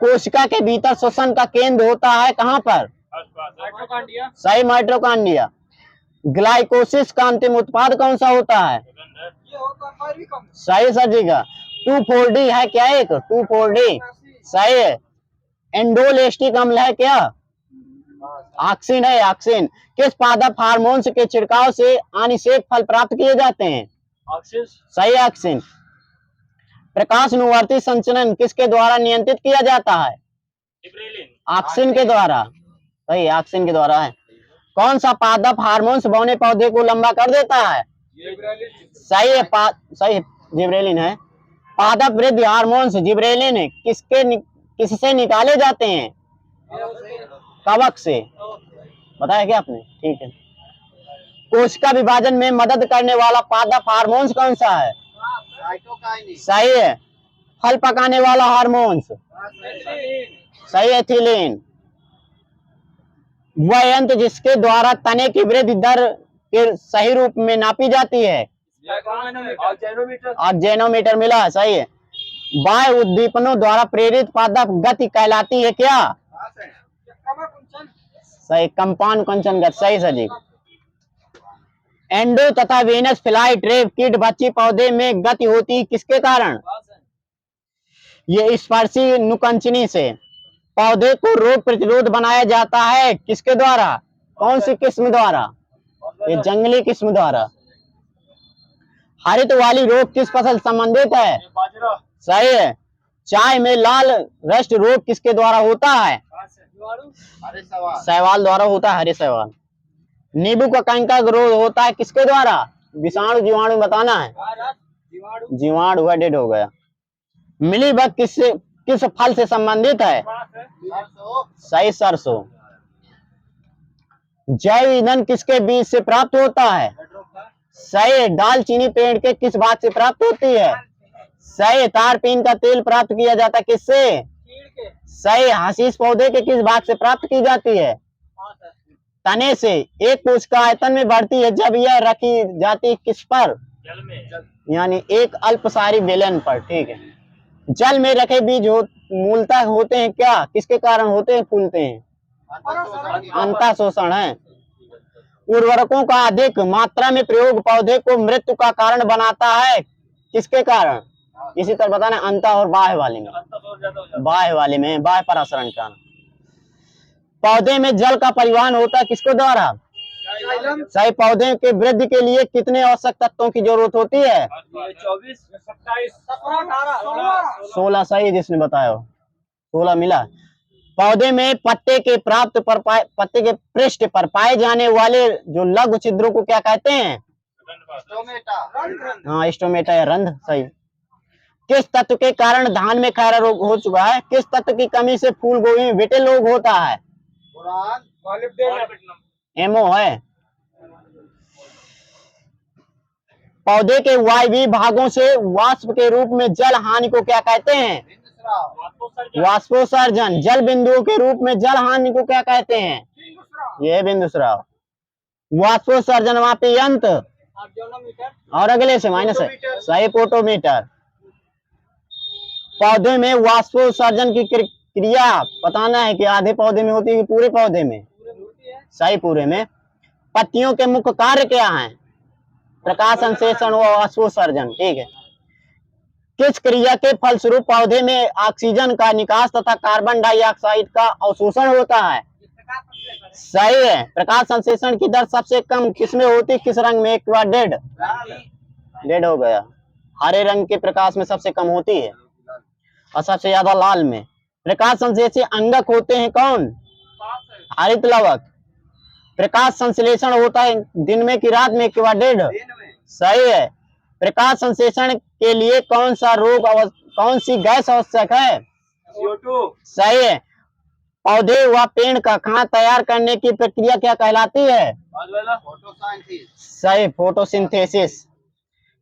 कोशिका के भीतर श्वसन का केंद्र होता है कहाँ पर? माइटोकॉन्ड्रिया सही, माइटोकॉन्ड्रिया। ग्लाइकोसिस का अंतिम उत्पाद कौन सा होता है? ये होता है पायरुवेट अम्ल। सही सर जी का। 2,4-D है क्या? एक 2,4-D सही है। एंडोलेस्टिक अम्ल है क्या? ऑक्सिन है, ऑक्सिन। किस पादप हार्मोन्स के छिड़काव से अनिषेक फल प्राप्त किए जाते हैं? ऑक्सीजन सही, ऑक्सिन। प्रकाश अनुवर्ती संचलन किसके द्वारा नियंत्रित किया जाता है? जिब्रेलिन ऑक्सिन के द्वारा। सही, ऑक्सिन के द्वारा है। कौन सा पादप हार्मोन्स बौने पौधे को लंबा कर देता है? सही है, सही है, जिब्रेलिन है। पादप वृद्धि हार्मोन्स जिब्रेलिन किससे निकाले जाते हैं? कवक से। बताया क्या आपने? ठीक है। कोशिका विभाजन में मदद करने वाला पादप हार्मोन्स कौन सा है? साइटोकाइनिन। सही है। फल पकाने वाला हार्मोन्स? सही, एथिलीन। वह यंत्र जिसके द्वारा तने की वृद्धि दर के सही रूप में नापी जाती है? ऑक्जेनोमीटर ऑक्जेनोमीटर मिला, सही है। बाह्य उद्दीपनों द्वारा प्रेरित पादप गति कहलाती है क्या? सही, कंपाउंड कंचन गति। सही सर जी। एंडो तथा वेनस फ्लाई ट्रेप कीट बच्ची पौधे में गति होती है किसके कारण? ये स्पर्शी नुकंचनी से। पौधे को रोग प्रतिरोध बनाया जाता है किसके द्वारा? कौन सी किस्म द्वारा? ये जंगली किस्म द्वारा। हरित वाली रोग किस फसल संबंधित है? बाजरा सही है। चाय में लाल रस्ट रोग किसके द्वारा होता है? अरे सवाल। शैवाल द्वारा होता है, हरे शैवाल। नींबू का कंकड़ रोग होता है किसके द्वारा? विषाणु जीवाणु बताना है। जीवाणु हुआ, डेड हो गया। मिलीबग किस फल से संबंधित है? सरसों। सही, सरसों। जैव ईंधन किसके बीज से प्राप्त होता है? सही, दालचीनी पेड़ के किस भाग से प्राप्त होती है? सही, तारपीन का तेल प्राप्त किया जाता है किससे? सही, हशीश पौधे के किस भाग से प्राप्त की जाती है? तने से। एक कोशिका आयतन में बढ़ती है जब यह रखी जाती है किस पर? जल में यानी एक अल्पसारी बेलन पर। ठीक है। जल में रखे बीज मूलतः होते हैं क्या? किसके कारण होते हैं? फूलते हैं। अंतः शोषण है। उर्वरकों का अधिक मात्रा में प्रयोग पौधे को मृत्यु का कारण बनाता है किसके कारण? इसी तरह बताना। अंतः और बाह्य वाले में। बाह्य वाले में बाह्य परासरण का। पौधे में जल का परिवहन होता है किसके द्वारा? जाइलम सही। पौधे के वृद्धि के लिए कितने आवश्यक तत्वों की जरूरत होती है? 24 27 17 18 16 सही जिसने बताया हो, 16 मिला। पौधे में पत्ते के पत्ते के पृष्ठ पर पाए जाने वाले जो लघु छिद्रों को क्या कहते हैं? टोमेटा हाँ, स्टोमेटा या रंध्र। सही। किस तत्व के कारण धान में खैरा रोग हो चुका है? किस तत्व की कमी से फूल गोभी में विटिल रोग होता है? बोरान एमओ है। पौधे के वायवीय भागों से वाष्प के रूप में जल हानि को क्या कहते हैं? बिंदुसराव वाष्पोत्सर्जन। जल बिंदुओं के रूप में जल हानि को क्या कहते हैं? यह है बिंदुस्राव। वाष्पोत्सर्जन मापी यंत्र और अगले से माइनस है। सही, पोटोमीटर। पौधे में वाष्पोत्सर्जन की क्रिया बताना है कि आधे पौधे में होती है कि पूरे पौधे में? सही, पूरे में। पत्तियों के मुख्य कार्य क्या हैं? प्रकाश संश्लेषण व वाष्पोत्सर्जन। ठीक है। किस क्रिया के फलस्वरूप पौधे में ऑक्सीजन का निकास तथा कार्बन डाइऑक्साइड का अवशोषण होता है? सही है। प्रकाश संश्लेषण की दर सबसे कम किसमें होती, किस रंग में? एक बार डेड हो गया। हरे रंग के प्रकाश में सबसे कम होती है और सबसे ज्यादा लाल में। प्रकाश संश्लेषी अंगक होते हैं कौन? हरित लवक। प्रकाश संश्लेषण होता है दिन में कि रात में? एक बार डेड। सही है। प्रकाश संश्लेषण के लिए कौन सी गैस आवश्यक है? CO2 सही है। पौधे व पेड़ का खाना तैयार करने की प्रक्रिया क्या कहलाती है? फोटोसिंथेसिस सही, फोटोसिंथेसिस।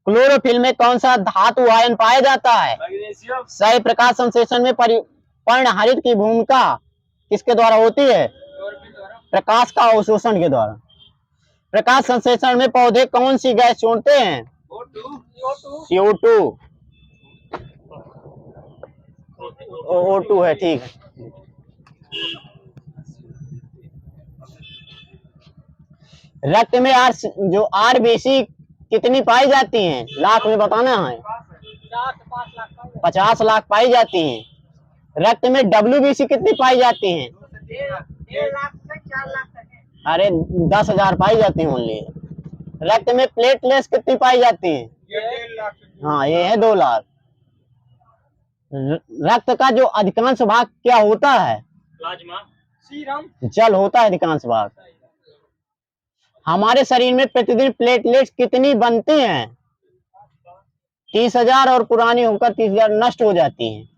क्लोरोफिल में कौन सा धातु आयन पाया जाता है? मैग्नीशियम सही। प्रकाश संश्लेषण में पर्णहरित की भूमिका किसके द्वारा होती है? प्रकाश का अवशोषण के द्वारा। प्रकाश संश्लेषण में पौधे कौन सी गैस छोड़ते हैं? CO2 O2 है। ठीक है। रक्त में जो आरबीसी कितनी पाई जाती हैं? लाख में बताना है। 50 लाख पाई जाती हैं। रक्त में WBC कितनी पाई जाती हैं? 1.5 लाख से 4 लाख तक है। अरे 10,000 पाई जाती हैं ओनली। रक्त में प्लेटलेट्स कितनी पाई जाती हैं? ये 1.5 लाख। हाँ, ये है 2 लाख। रक्त का जो अधिकांश भाग क्या होता है? प्लाज्मा सीरम जल होता है अधिकांश भाग। हमारे शरीर में प्रतिदिन प्लेटलेट्स कितनी बनती हैं? 30,000 और पुरानी होकर 30,000 नष्ट हो जाती हैं।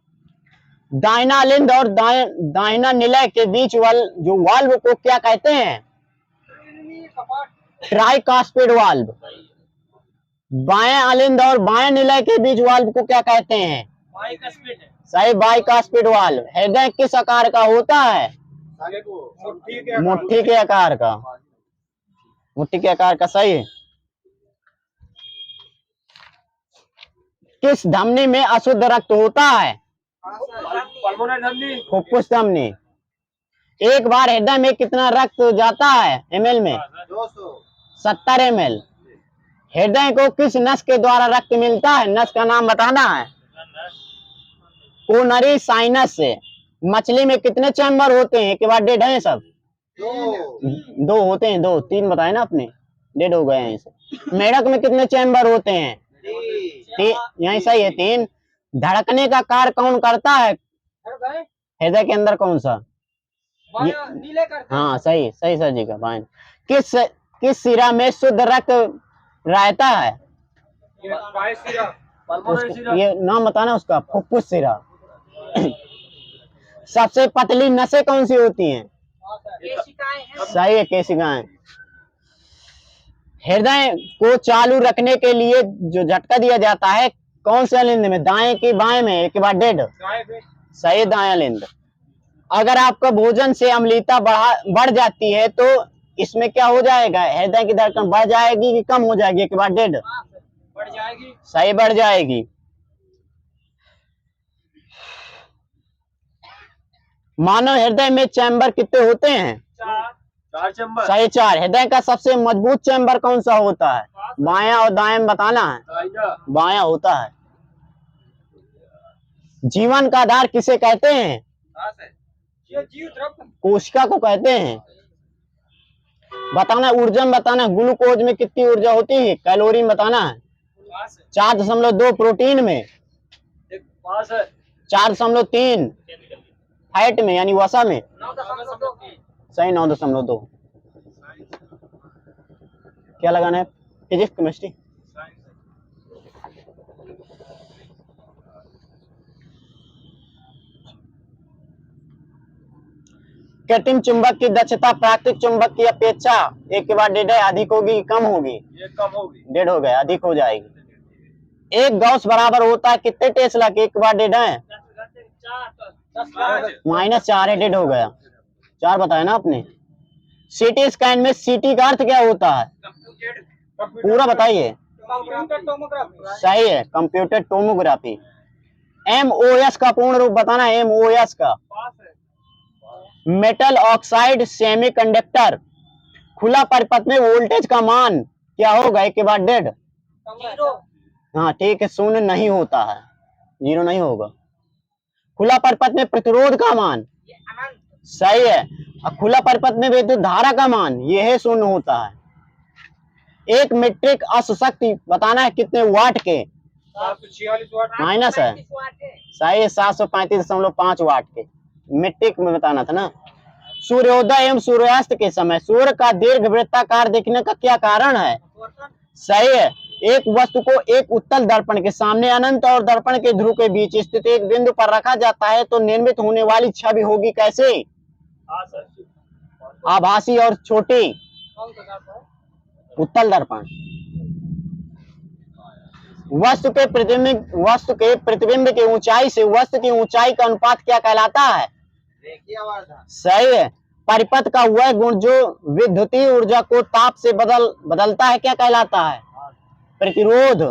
दाहिना लिंद और दाहिना निलय के बीच जो वाल्व को क्या कहते हैं? Tricuspid valve. बाएं अलिंद और बाएं निलय के बीच वाल्व को क्या कहते हैं? बाइकास्पिड सही, बाइकास्पिड वाल्व। हृदय किस आकार का होता है? मुट्ठी के आकार का। मुट्ठी के आकार का। सही है। किस धमनी में अशुद्ध रक्त होता है? पल्मोनरी धमनी फुफ्फुस धमनी। एक बार हृदय में कितना रक्त जाता है ml में? 200 70 ml। हृदय को किस नस के द्वारा रक्त मिलता है? नस का नाम बताना है। कोरोनरी साइनस से। मछली में कितने चैम्बर होते हैं? एक बार डेड है सब? 2 होते हैं। 2 3 बताए ना आपने, डेड हो गए हैं इसे। मेढक में कितने चैम्बर होते हैं? 3। यही सही है, 3। धड़कने का कार्य कौन करता है हृदय के अंदर? कौन सा? नीले करते हाँ, सही सही सर जी का बाएं। किस सिरा में शुद्ध रक्त रहता है? पल्मोनरी सिरा ये नाम बताना उसका। फुफ्फुस सिरा। सबसे पतली नसें कौन सी होती हैं? केशिकाएं हैं। सही है, केशिकाएं। हृदय को चालू रखने के लिए जो झटका दिया जाता है कौन से अलिंद में? दाएं की बाएं में? एक बार डेड। सही, दाएं अलिंद। अगर आपका भोजन से अम्लता बढ़ जाती है तो इसमें क्या हो जाएगा? हृदय की धड़कन बढ़ जाएगी कि कम हो जाएगी? एक बार डेड। बढ़ जाएगी। सही, बढ़ जाएगी। मानव हृदय में चैम्बर कितने होते हैं? 4 चैम्बर। सही, 4। हृदय का सबसे मजबूत चैम्बर कौन सा होता है? बायां और दायां बताना है। दाहिना बायां होता है। जीवन का आधार किसे कहते हैं? ये जीव द्रव्य कोशिका को कहते हैं। बताना है, ऊर्जा में बताना है, ग्लूकोज में कितनी ऊर्जा होती है, कैलोरी में बताना है। पास है 4.2 प्रोटीन में, एक पास है 4.3 फैट में यानी वसा में, 9.2 सही 9.2। क्या लगाना है, फिजिक्स केमिस्ट्री। कृत्रिम चुंबक की दक्षता प्राकृतिक चुंबक की अपेक्षा एक के बाद डेढ़ अधिक होगी कि कम होगी, ये कम होगी डेढ़ हो गया, अधिक हो जाएगी। एक गॉस बराबर होता है कितने टेस्ला के, एक के बाद डेढ़ है, 10 -4 है, डेढ़ हो गया, 4 बताया ना आपने। सीटी स्कैन में सीटी का अर्थ क्या होता है, पूरा बताइए। कंप्यूटर टोमोग्राफी सही है, कंप्यूटर टोमोग्राफी। एमओएस का पूर्ण रूप बताना है, एमओएस का, पास है मेटल ऑक्साइड सेमीकंडक्टर। खुला परिपथ में वोल्टेज का मान क्या होगा, एक के बाद डेढ़, 0 हाँ ठीक है, शून्य नहीं होता है, 0 नहीं होगा। खुला परिपथ में प्रतिरोध का मान, ये अनंत सही है। और खुला परिपथ में विद्युत धारा का मान ये है, शून्य होता है। एक मीट्रिक अशक्ति बताना है कितने वाट के, 746 वाट माइनस है, 35 वाट है। सही है, 735.5 वाट के, मीट्रिक में बताना था ना। सूर्योदय एवं सूर्यास्त के समय सूर्य का दीर्घ वृत्ताकार दिखने का क्या कारण है, सही है। एक वस्तु को एक उत्तल दर्पण के सामने अनंत और दर्पण के ध्रुव के बीच स्थित एक बिंदु पर रखा जाता है तो निर्मित होने वाली छवि होगी कैसे, हाँ सर आभासी और छोटी, कौन सा दर्पण है? उत्तल दर्पण। वस्तु के प्रतिबिंब की ऊंचाई से वस्तु की ऊंचाई का अनुपात क्या कहलाता है, सही है। परिपथ का वह गुण जो विद्युतीय ऊर्जा को ताप से बदलता है क्या कहलाता है, प्रतिरोध।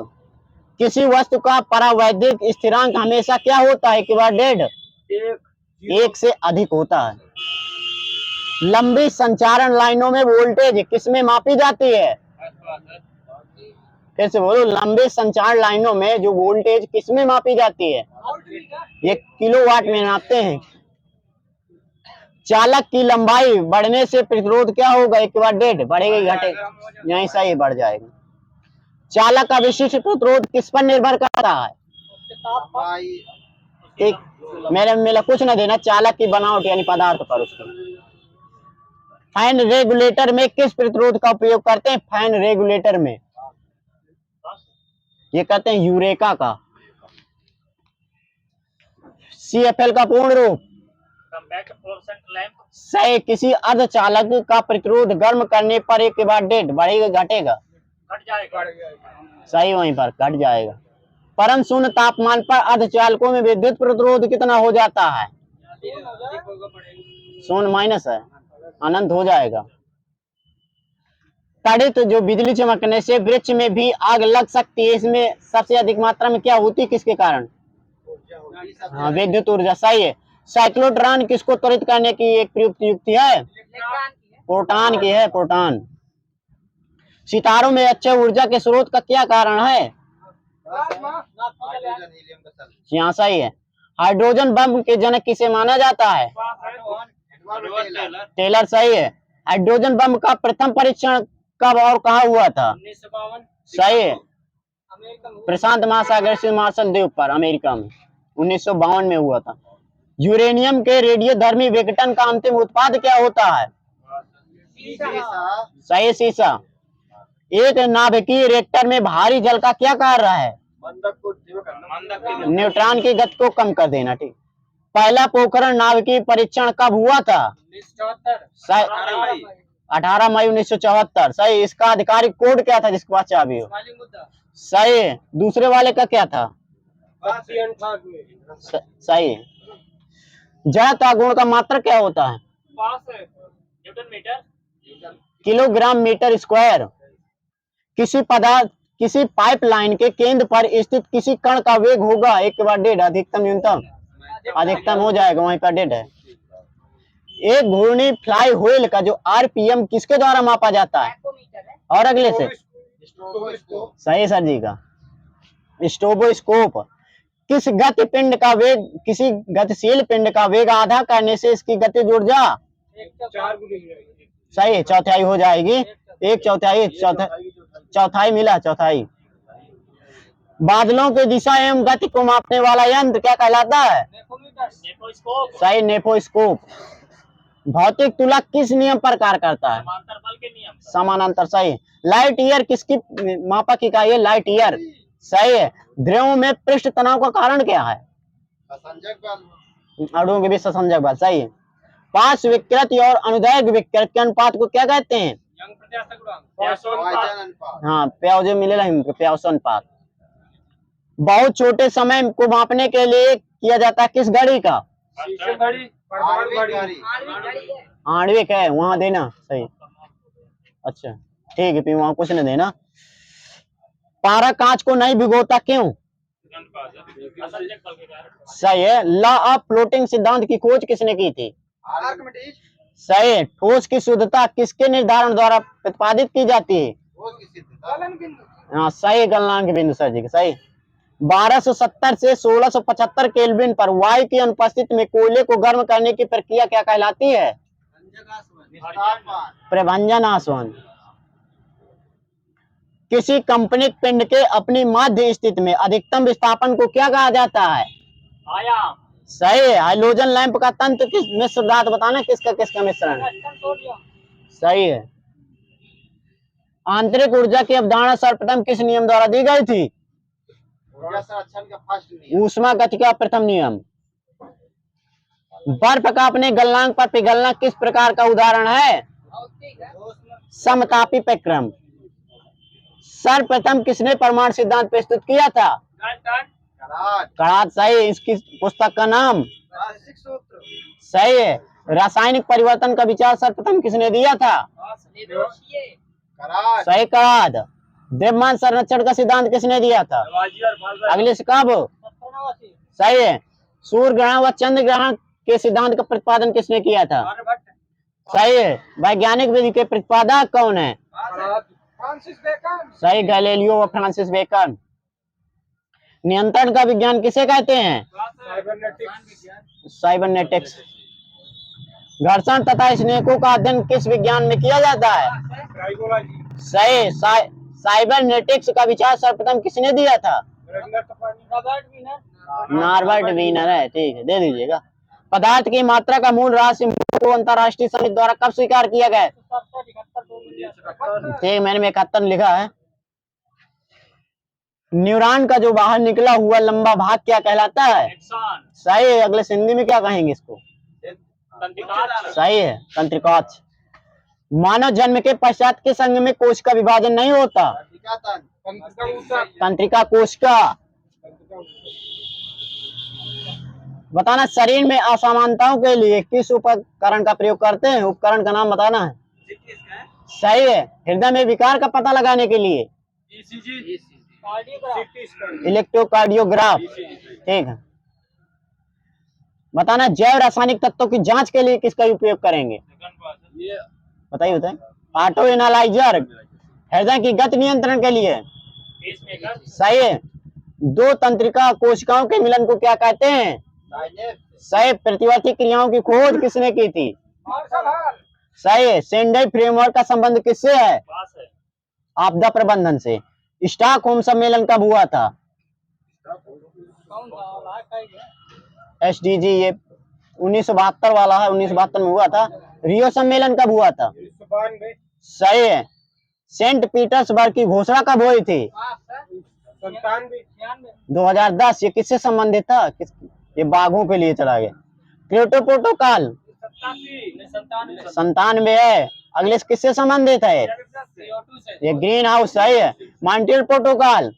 किसी वस्तु का परावैद्युतिक स्थिरांक हमेशा क्या होता है, एक बार डेढ़, एक से अधिक होता है। लंबी संचारण लाइनों में वोल्टेज किसमें मापी जाती है, फिर से बोलो, लंबे संचार लाइनों में जो वोल्टेज किसमें मापी जाती है, ये किलोवाट में नापते हैं। चालक की लंबाई बढ़ने से प्रतिरोध क्या होगा, एक बार डेढ़, बढ़ेगा घटेगा, यहीं सही बढ़ जाएगा। चालक का विशिष्ट प्रतिरोध किस पर निर्भर करता है, एक मेरा कुछ न देना, चालक की बनावट यानी पदार्थ पर उसको। फैन रेगुलेटर में किस प्रतिरोध का उपयोग करते हैं, फैन रेगुलेटर में ये कहते हैं यूरेका का। CFL का पूर्ण रूप, सही। किसी अर्धचालक का प्रतिरोध गर्म करने पर एक के बाद डेढ़, बढ़ेगा घटेगा, घट जाएगा सही, वहीं पर घट जाएगा। परम शून्य तापमान पर अर्धचालकों में विद्युत प्रतिरोध कितना हो जाता है, शून्य माइनस है, अनंत हो जाएगा। तड़ित जो बिजली चमकने से वृक्ष में भी आग लग सकती है, इसमें सबसे अधिक मात्रा में क्या होती है, किसके कारण, हाँ विद्युत ऊर्जा, सही है। साइक्लोट्रॉन किसको त्वरित करने की एक प्रयुक्त युक्ति है, इलेक्ट्रॉन की है। प्रोटॉन की है, प्रोटॉन। सितारों में अच्छे ऊर्जा के स्रोत का क्या कारण है, यहाँ सही है। हाइड्रोजन बम के जनक किसे माना जाता है, टेलर, सही है। हाइड्रोजन बम का प्रथम परीक्षण कब और कहाँ हुआ था, 1952 सही है, अमेरिका में प्रशांत महासागर से मार्शल द्वीप पर अमेरिका में 1952 में हुआ था। यूरेनियम के रेडियोधर्मी विघटन का अंतिम उत्पाद क्या होता है, सही, शीशा। एक नाभिकीय रिएक्टर में भारी जल का क्या कार्य है, मंदक को जीव करना न्यूट्रॉन की गति को कम कर देना, ठीक। पहला पोखरण नाभिकीय परीक्षण कब हुआ था, 1974 18 मई 1974, सही। इसका आधिकारिक कोड क्या था जिसके पास चाबी हो, वाली मुद्दा सही है। दूसरे वाले का क्या था, 88 सही है। जड़ता गुण का मात्रक क्या होता है, पास है newton metre kilogram metre square. किसी पाइपलाइन के केंद्र पर स्थित किसी कण का वेग होगा, एक के बाद डेढ़, अधिकतम न्यूनतम, अधिकतम हो जाएगा, वहीं पर डेढ़ है। एक घूर्णी फ्लाई व्हील का जो RPM किसके द्वारा मापा जाता है, माइक्रोमीटर है। और अगले से, सही सर जी का, स्टोबोस्कोप। किसी गतिशील पिंड का वेग आधा करने से इसकी गतिज ऊर्जा, 4 गुना सही है, चौथाई हो जाएगी। एक चौथाई, चौथाई मिला, चौथाई। बादलों की दिशा एवं गति को मापने वाला यंत्र क्या कहलाता है? नेपोमीटर। नेपोस्कोप। सही, नेपोस्कोप। भौतिक तुलक किस नियम पर कार्य करता है? समांतर बल के नियम। समानांतर। सही। लाइट ईयर किसकी मापक इकाई है? Light year. सही है। ध्रुवों में पृष्ठ तनाव का कारण क्या है? अणुओं के बीच संसंजक बल। सही है। पार्श्व विकृति और अनुदैर्घ्य विकृति के अनुपात को क्या कहते हैं? यंग प्रत्यास्थ गुणांक। प्यासोनुपात। हाँ, प्याउजे मिलेगा हमको, प्याउसन पात। बहुत छोटे समय को मापने के लिए किया जाता है किस घड़ी का? शीशम घड़ी। परमाणु घड़ी। आणविक घड़ी है। आणविक है, वहां देना। सही। अच्छा ठीक है, फिर वहां कुछ नहीं देना। पारा कांच को नहीं भिगोता, क्यों? असंजक बल के कारण। सही है। लॉ ऑफ फ्लोटिंग सिद्धांत की खोज किसने की थी? आर्किमिडीज। सही है। ठोस की शुद्धता किसके निर्धारण द्वारा प्रतिपादित की जाती है? गलन बिंदु। हाँ सही, गलनांक बिंदु सर जी। सही। 1270 से 1675 केल्विन पर वायु की अनुपस्थिति में कोयले को गर्म करने की प्रक्रिया क्या कहलाती है? प्रभंजन आसवन। किसी कंपनिक पिंड के अपनी माध्य स्थिति में अधिकतम विस्थापन को क्या कहा जाता है? आयाम। सही है। हाइड्रोजन लैंप का तंत्र किस मिश्र धातु बताना, किसका किसका मिश्रण है? सोडियम। सही है। आंतरिक ऊर्जा की अवधारणा सर्वप्रथम किस नियम द्वारा दी गई थी? ऊष्मा गति का प्रथम नियम। बर्फ का अपने गलनांक पर पिघलना किस प्रकार का उदाहरण है? समतापी प्रक्रम। सर्वप्रथम किसने परमाणु सिद्धांत प्रस्तुत किया था? करात। सही। इसकी पुस्तक का नाम? सही है। रासायनिक परिवर्तन का विचार सर्वप्रथम किसने दिया था? सही। करात। द्रव्यमान संरक्षण का सिद्धांत किसने दिया था? अगले से कब? सही है। सूर्य ग्रहण व चंद्र ग्रहण के सिद्धांत का प्रतिपादन किसने किया था? सही है। वैज्ञानिक विधि के प्रतिपादक कौन है? Francis Bacon. सही, गैलीलियो व फ्रांसिस बेकन। नियंत्रण का विज्ञान किसे कहते हैं? साइबरनेटिक्स। घर्षण तथा स्नेहकों का अध्ययन किस विज्ञान में किया जाता है? सही। साइबरनेटिक्स का विचार सर्वप्रथम किसने दिया था? Robert Wiener. नॉर्बर्ट वीनर है। ठीक है, दे दीजिएगा। पदार्थ की मात्रा का मूल राशि को अंतरराष्ट्रीय समिति द्वारा कब स्वीकार किया गया? ठीक, मैंने 71 लिखा है। न्यूरॉन का जो बाहर निकला हुआ लंबा भाग क्या कहलाता है? सही है। अगले हिंदी में क्या कहेंगे इसको? सही है, तंत्रिकाक्ष। मानव जन्म के पश्चात किस अंग में कोश का विभाजन नहीं होता? तंत्रिका कोश का। बताना शरीर में असामान्यताओं के लिए किस उपकरण का प्रयोग करते हैं? उपकरण का नाम बताना है। सही है। हृदय में विकार का पता लगाने के लिए? इलेक्ट्रोकार्डियोग्राफ। ठीक है। बताना जैव रासायनिक तत्वों की जांच के लिए किसका उपयोग करेंगे? बताइए बताइए। Auto analyser. हृदय की गति नियंत्रण के लिए? सही है। दो तंत्रिका कोशिकाओं के मिलन को क्या कहते हैं? सही। प्रतिवर्ती क्रियाओं की खोज किसने की थी? सही है। सेंडाई फ्रेमवर्क का संबंध किससे है? आपदा प्रबंधन से। स्टॉकहोम सम्मेलन कब हुआ था? SDG ये 1972 वाला है, 1972 में हुआ था। रियो सम्मेलन कब हुआ था? सही है। सेंट पीटर्सबर्ग की घोषणा कब हुई थी? 2010। ये किससे संबंधित था? ये बाघों के लिए चला गया। क्योटो प्रोटोकॉल 97 है। अगले से किससे संबंधित है? ये ग्रीन हाउस। सही है। Montreal protocol?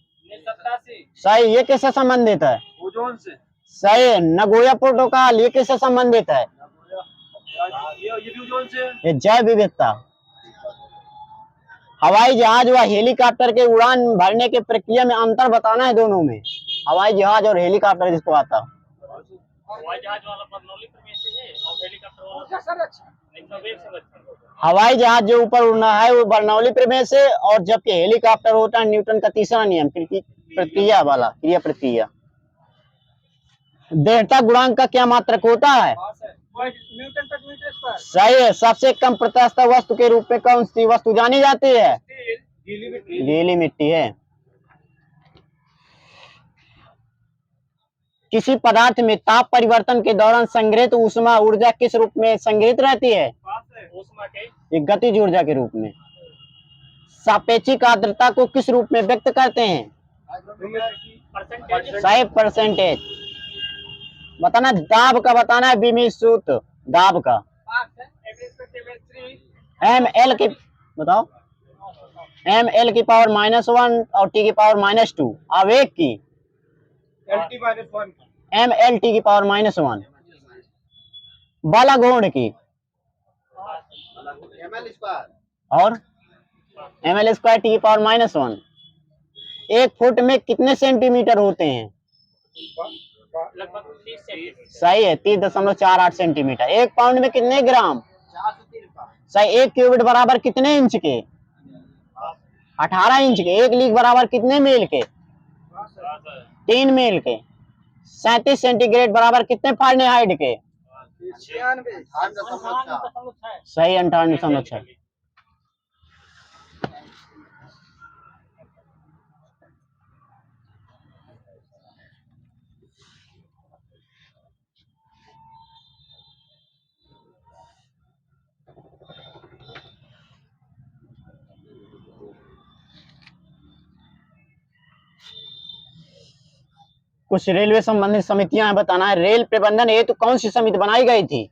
सही। ये किससे संबंधित है? ओजोन से। सही है। नगोया प्रोटोकॉल ये किससे संबंधित है? ये भी ओजोन से। ये जैव विविधता। हवाई जहाज व हेलीकॉप्टर के उड़ान भरने की प्रक्रिया में अंतर बताना है दोनों में। हवाई जहाज और हेलीकॉप्टर जिसको आता। हवाई जहाज वाला बर्नौली प्रमेय से है और हेलीकॉप्टर वाला निम्नवेग संरक्षण। हवाई जहाज जो ऊपर उड़ना है वो बर्नौली प्रमेय से, और जबकि हेलीकॉप्टर होता है न्यूटन का तीसरा नियम, प्रक्रिया वाला, क्रिया प्रक्रिया। देहता गुणांक का क्या मात्रक होता है? न्यूटन प्रति मीटर स्क्वायर। सही है। सबसे कम प्रत्यास्थ वस्तु के रूप में कौन सी वस्तु जानी जाती है? गीली मिट्टी। गीली मिट्टी है। किसी पदार्थ में ताप परिवर्तन के दौरान संग्रहित ऊष्मा ऊर्जा किस रूप में संग्रहित रहती है? ऊष्मा के एक गतिज ऊर्जा के रूप में। सापेक्षिक आर्द्रता को किस रूप में व्यक्त करते हैं? परसेंटेज। सही, परसेंटेज। बताना दाब का, बताना है विमिश्रुत दाब का। एम एल की बताओ। एम एल की पावर -1 और टी की पावर -2 आवेग की। LT-1 एम एल टी की पावर -1 बल आघूर्ण की। ml square. और एम एल स्क्वायर टी की पावर -1। एक फुट में कितने सेंटीमीटर होते हैं? लगभग 30 सेंटीमीटर। सही है, 30.48 सेंटीमीटर। एक पाउंड में कितने ग्राम? 453। सही। एक क्यूबिट बराबर कितने इंच के? 18 इंच के। एक लीग बराबर कितने मील के? 3 मील के। 37 सेंटीग्रेड बराबर कितने फारेनहाइट के? 96। सही, 98.6। कुछ रेलवे संबंधित समितियां बताना है। रेल प्रबंधन हेतु कौन सी समिति बनाई गई थी?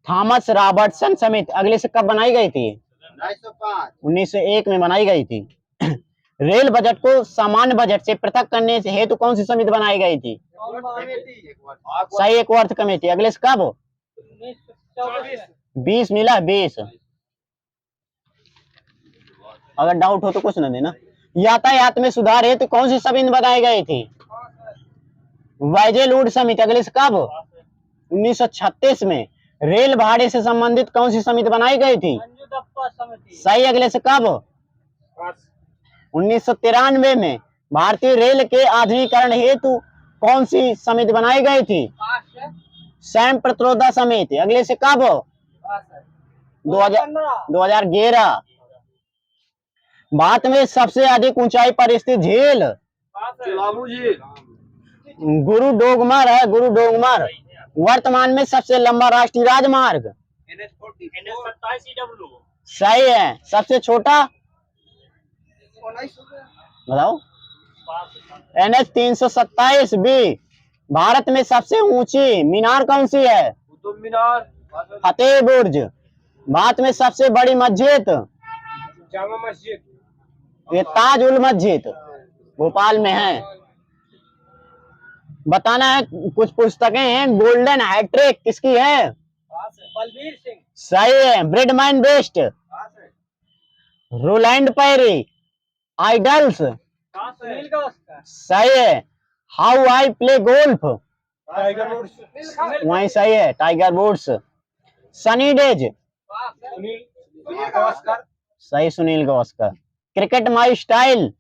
थॉमस रॉबर्टसन समिति। अगले से कब बनाई गई थी? 1901 में बनाई गई थी। रेल बजट को सामान्य बजट से पृथक करने से हेतु कौन सी समिति बनाई गई थी? सही, एक अर्थ कमेटी। अगले से कब? 20 मिला, 20। अगर डाउट हो तो कुछ न देना। यातायात में सुधार हेतु कौन सी समिति बनाई गई थी? वाइजेलूड समिति। अगले से कब? 1936 में। रेल भाड़े से संबंधित कौन सी समिति बनाई गई थी? सही, अगले से कब? 1993 में। भारतीय रेल के आधुनिकीकरण हेतु कौन सी समिति बनाई गई थी? सैम पित्रोदा समिति। अगले से कब? 2011। भारत में सबसे अधिक ऊंचाई पर स्थित झील? गुरु डोगमर है, गुरु डोगमर। वर्तमान में सबसे लंबा राष्ट्रीय राजमार्ग? NH-27 सही है। सबसे छोटा बताओ। NH 327 B. भारत में सबसे ऊंची मीनार कौन सी है? कुतुब मीनार। फतेह बुर्ज। भारत में सबसे बड़ी मस्जिद? जामा मस्जिद। ये ताज उल मस्जिद भोपाल में है। बताना है कुछ पुस्तकें हैं। गोल्डन हैट्रिक किसकी है? बलबीर सिंह। सही है। Bradman best. Roland Perry. Idols. Sunil Gavaskar. सही है। How I play golf. Tiger Woods. वहीं सही है। Tiger Woods. Sunny days. Sunil Gavaskar. सही, Sunil Gavaskar. Cricket my style.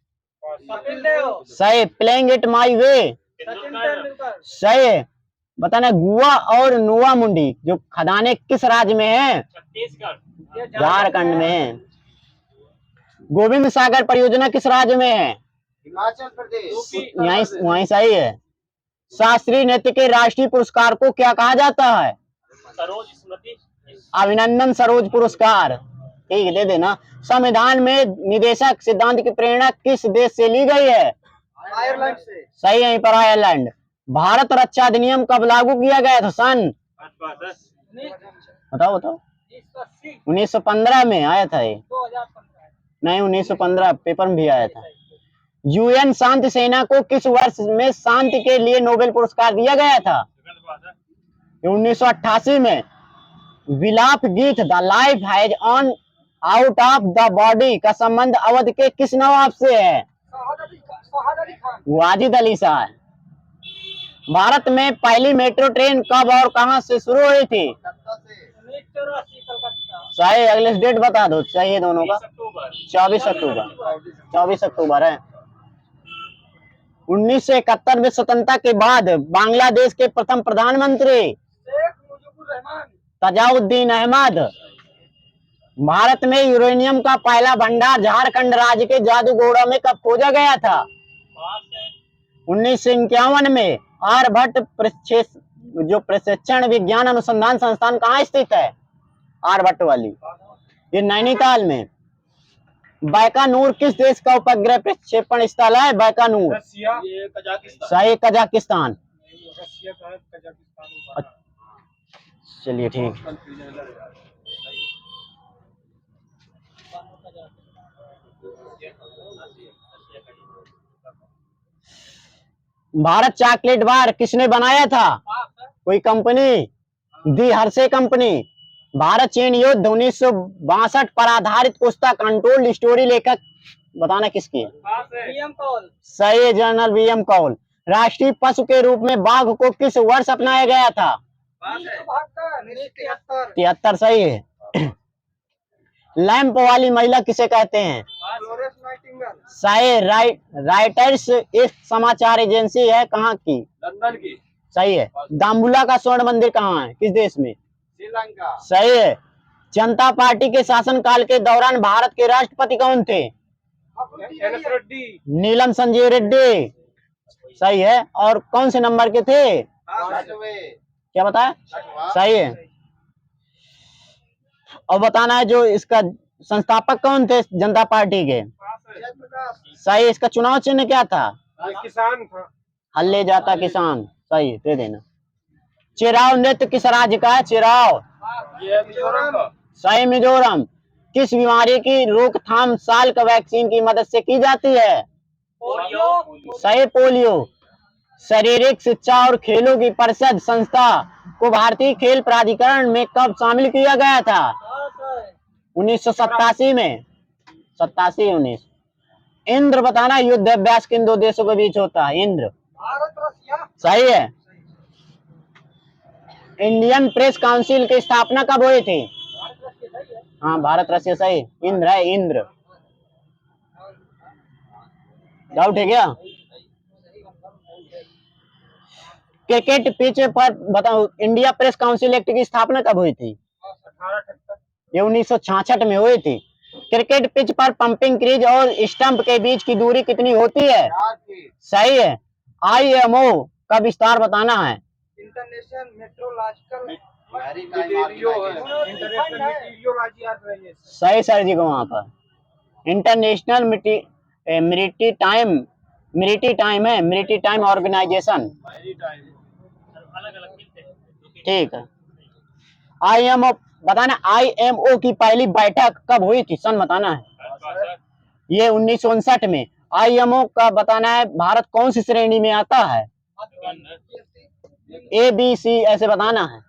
Kapil Dev. सही। Playing it my way. Sachin Tendulkar. सही है। बताना गुआ और नुआ मुंडी जो खदानें किस राज्य में है? छत्तीसगढ़। झारखंड में है। गोविंद सागर परियोजना किस राज्य में है? हिमाचल प्रदेश। यहीं वहीं सही है। शास्त्रीय नृत्य के राष्ट्रीय पुरस्कार को क्या कहा जाता है? सरोज स्मृति। अभिनंदन सरोज पुरस्कार। ठीक है, दे देना। संविधान में निदेशक सिद्धांत की प्रेरणा किस देश से ली गई है? आयरलैंड से। सही, यहीं पर आयरलैंड। भारत रक्षा अधिनियम कब लागू किया गया था? सन बताओ बताओ। 1915 में आया था ये। 2015। नहीं, 1915 पेपर में भी आया था। यूएन शांति सेना को किस वर्ष में शांति के लिए नोबेल पुरस्कार दिया गया था? 1988 में। विलाप गीत the life has on out of the body का संबंध अवध के किस नवाब से है? शहाद अली खान। वाजिद अली शाह। भारत में पहली मेट्रो ट्रेन कब और कहां से शुरू हुई थी? 1984 कलकत्ता। सही, अगले डेट बता दो। चाहिए दोनों का। 24 अक्टूबर। 24 अक्टूबर है। 1971 में स्वतंत्रता के बाद बांग्लादेश के प्रथम प्रधानमंत्री? शेख रहमान। तजाउद्दीन अहमद। भारत में यूरेनियम का पहला भंडार झारखंड राज्य के जादूगोड़ा में कब खोजा गया था? 1951 में। आर्यभट्ट प्रशिक्षण विज्ञान अनुसंधान संस्थान कहाँ स्थित है? आर्यभट्ट वाली, ये नैनीताल में। बैकानूर किस देश का उपग्रह प्रक्षेपण स्थल है? बैकानूर रसिया, ये कजाकिस्तान। सही, कजाकिस्तान। रसिया का है, कजाकिस्तान। चलिए ठीक। भारत चॉकलेट बार किसने बनाया था? कोई कंपनी? दी हर्षे कंपनी। भारत चीन युद्ध 1962 पर आधारित पुस्तक अनटोल्ड स्टोरी लेखक बताना किसकी है? William call. सही है, जनरल विलियम कॉल। राष्ट्रीय पशु के रूप में बाघ को किस वर्ष अपनाया गया था? 1973। 73 सही है। लैंप वाली महिला किसे कहते हैं? Florence Nightingale. सही। राइटर्स एक समाचार एजेंसी है, कहाँ की? लंदन की। सही है। दाम्बुला का स्वर्ण मंदिर कहाँ है, किस देश में? श्रीलंका। सही है। जनता पार्टी के शासनकाल के दौरान भारत के राष्ट्रपति कौन थे? एन.एस. रेड्डी। नीलम संजीव रेड्डी। सही है। और कौन से नंबर के थे? क्या बताया? सही है। और बताना है जो इसका संस्थापक कौन थे जनता पार्टी के? सही। इसका चुनाव चिन्ह क्या था? किसान था। हल्ले जाता किसान। सही, दे देना। चिराव नृत्य किस राज्य का है? चिराव ये मिजोरम का। सही, मिजोरम। किस बीमारी की रोकथाम साल्क वैक्सीन की मदद से की जाती है? पोलियो। सही, पोलियो। शारीरिक शिक्षा और खेलों की परिषद संस्था को भारतीय खेल प्राधिकरण में कब शामिल किया गया था? 1987 में। 87-19। इंद्र बताना युद्ध अभ्यास किन दो देशों के बीच होता है? इंद्र। भारत रसिया। सही है। इंडियन प्रेस काउंसिल की स्थापना कब हुई थी? हाँ, भारत रसिया सही। इंद्र है, इंद्र। डाउट है क्या? क्रिकेट पिच पर बताओ, इंडिया प्रेस काउंसिल एक्ट की स्थापना कब हुई थी? 1878। ये 1966 में हुई थी। क्रिकेट पिच पर पंपिंग क्रीज और स्टंप के बीच की दूरी कितनी होती है? सही है। IMO का विस्तार बताना है। International metrological. International meteorology organization. सही सर जी को वहां पर इंटरनेशनल मेरीटाइम ऑर्गेनाइजेशन। अलग अलग मिलते हैं। ठीक है। IMO बताना, IMO की पहली बैठक कब हुई थी? सन बताना है। ये 1959 में। IMO का बताना है भारत कौन सी श्रेणी में आता है? ABC ऐसे बताना है।